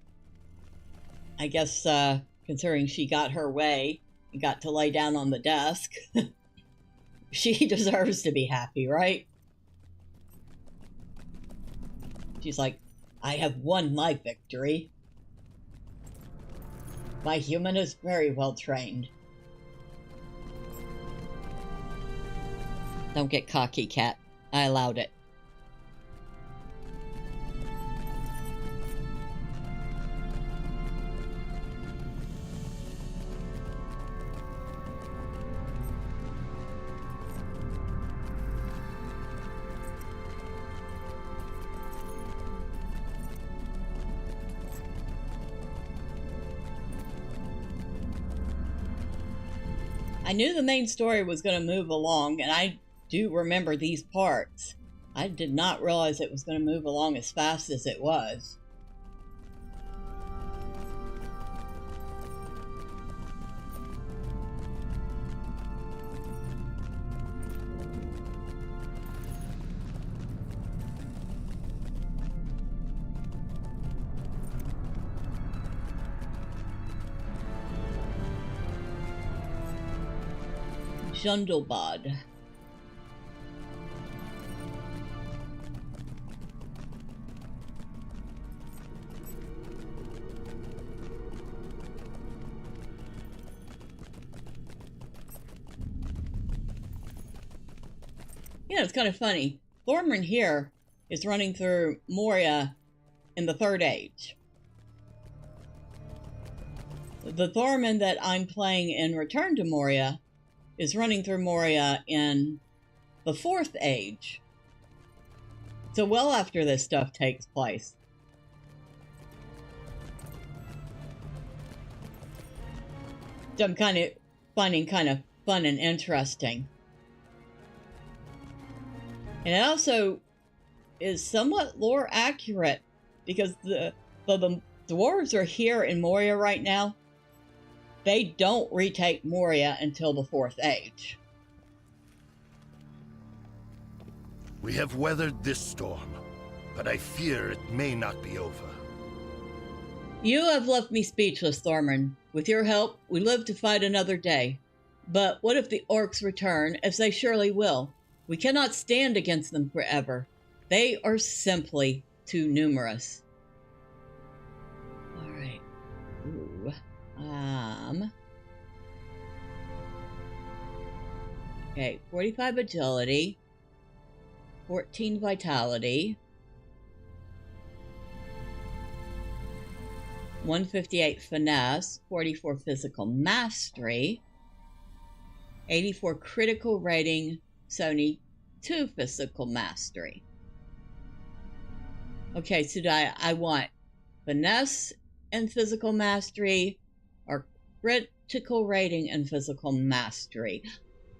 I guess considering she got her way and got to lay down on the desk, she deserves to be happy, right? She's like, I have won my victory. My human is very well trained. Don't get cocky, cat. I allowed it. I knew the main story was going to move along, and I do remember these parts. I did not realize it was going to move along as fast as it was. Jundelbad. You know, it's kind of funny. Thormurn here is running through Moria in the Third Age. The Thormurn that I'm playing in Return to Moria is running through Moria in the Fourth Age. So well after this stuff takes place. So I'm finding kind of fun and interesting. And it also is somewhat lore accurate because the dwarves are here in Moria right now. They don't retake Moria until the Fourth Age. We have weathered this storm, but I fear it may not be over. You have left me speechless, Thormurn. With your help, we live to fight another day. But what if the orcs return, as they surely will? We cannot stand against them forever. They are simply too numerous. All right. Ooh. Okay, 45 agility, 14 vitality, 158 finesse, 44 physical mastery, 84 critical rating, 72 physical mastery. Okay, so I want finesse and physical mastery, or critical rating and physical mastery.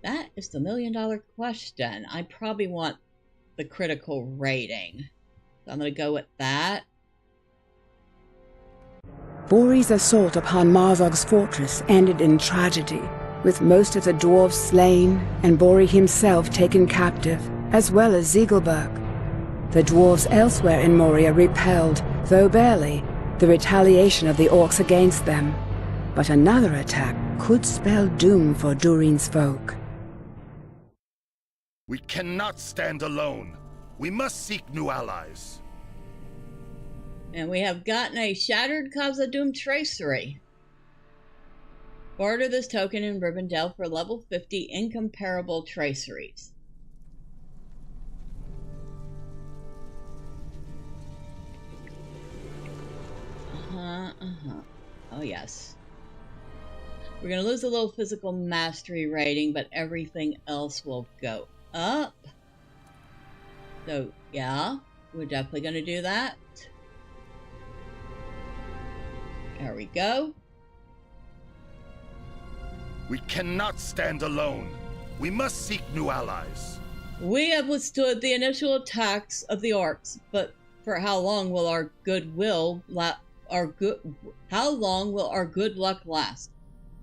That is the million-dollar question. I probably want the critical rating. So I'm going to go with that. Bori's assault upon Mazog's fortress ended in tragedy, with most of the dwarves slain and Bori himself taken captive, as well as Zigilburk. The dwarves elsewhere in Moria repelled, though barely, the retaliation of the orcs against them. But another attack could spell doom for Durin's folk. We cannot stand alone. We must seek new allies. And we have gotten a Shattered Khazad-dûm tracery. Barter this token in Rivendell for level 50 incomparable traceries. Oh, yes. We're going to lose a little physical mastery rating, but everything else will go up. So, yeah, we're definitely going to do that. There we go. We cannot stand alone. We must seek new allies. We have withstood the initial attacks of the orcs, but for how long will our goodwill how long will our good luck last?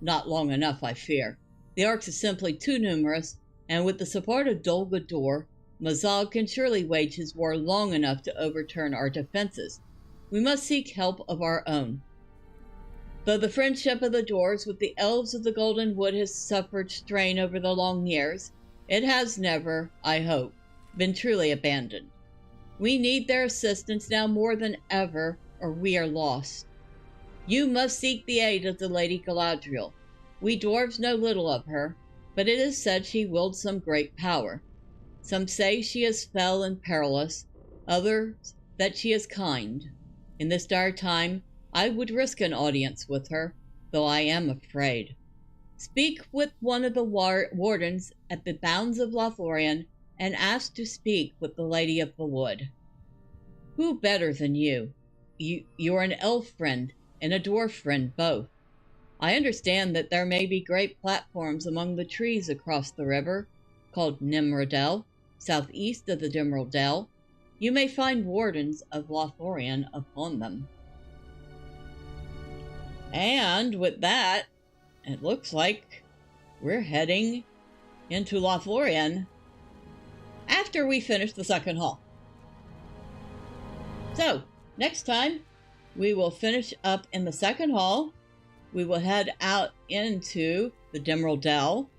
Not long enough, I fear. The orcs are simply too numerous, and with the support of Dol Guldur, Mazog can surely wage his war long enough to overturn our defenses. We must seek help of our own. Though the friendship of the dwarves with the elves of the Golden Wood has suffered strain over the long years, it has never, I hope, been truly abandoned. We need their assistance now more than ever, or we are lost. You must seek the aid of the Lady Galadriel. We dwarves know little of her, but it is said she wields some great power. Some say she is fell and perilous, others that she is kind. In this dire time, I would risk an audience with her, though I am afraid. Speak with one of the wardens at the bounds of Lothlorien and ask to speak with the Lady of the Wood. Who better than you? You are an elf friend and a dwarf friend both. I understand that there may be great platforms among the trees across the river, called Nimrodel, southeast of the Dimril Dell. You may find wardens of Lothlorien upon them. And with that, it looks like we're heading into Lothlorien after we finish the second hall. So, next time, we will finish up in the second hall. We will head out into the Dimril Dell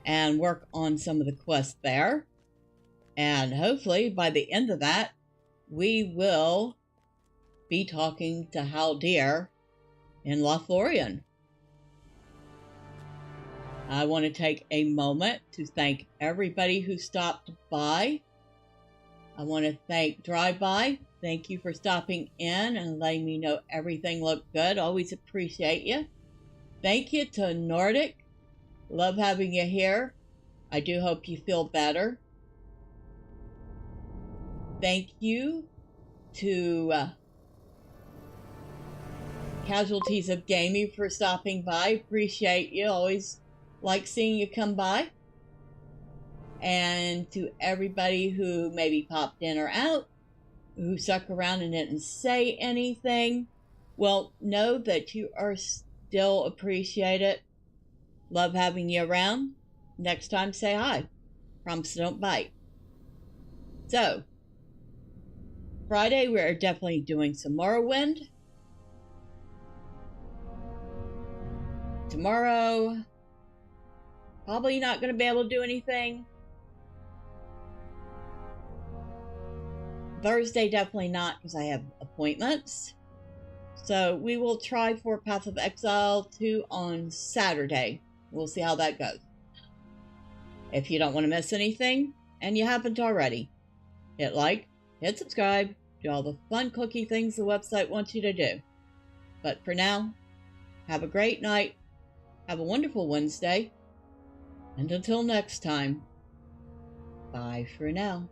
and work on some of the quests there. And hopefully, by the end of that, we will be talking to Haldir in Lothlorien. I want to take a moment to thank everybody who stopped by. I want to thank Drive-By. Thank you for stopping in and letting me know everything looked good. Always appreciate you. Thank you to Nordic. Love having you here. I do hope you feel better. Thank you to Casualties of Gaming for stopping by. Appreciate you. Always like seeing you come by. And to everybody who maybe popped in or out, who stuck around and didn't say anything, well, know that you are still appreciated. Love having you around. Next time, say hi. Promise don't bite. So, Friday, we're definitely doing some Morrowind. Tomorrow, probably not going to be able to do anything. Thursday, definitely not, because I have appointments. So we will try for Path of Exile 2 on Saturday. We'll see how that goes. If you don't want to miss anything, and you haven't already, hit like, hit subscribe, do all the fun cookie things the website wants you to do. But for now, have a great night, have a wonderful Wednesday, and until next time, bye for now.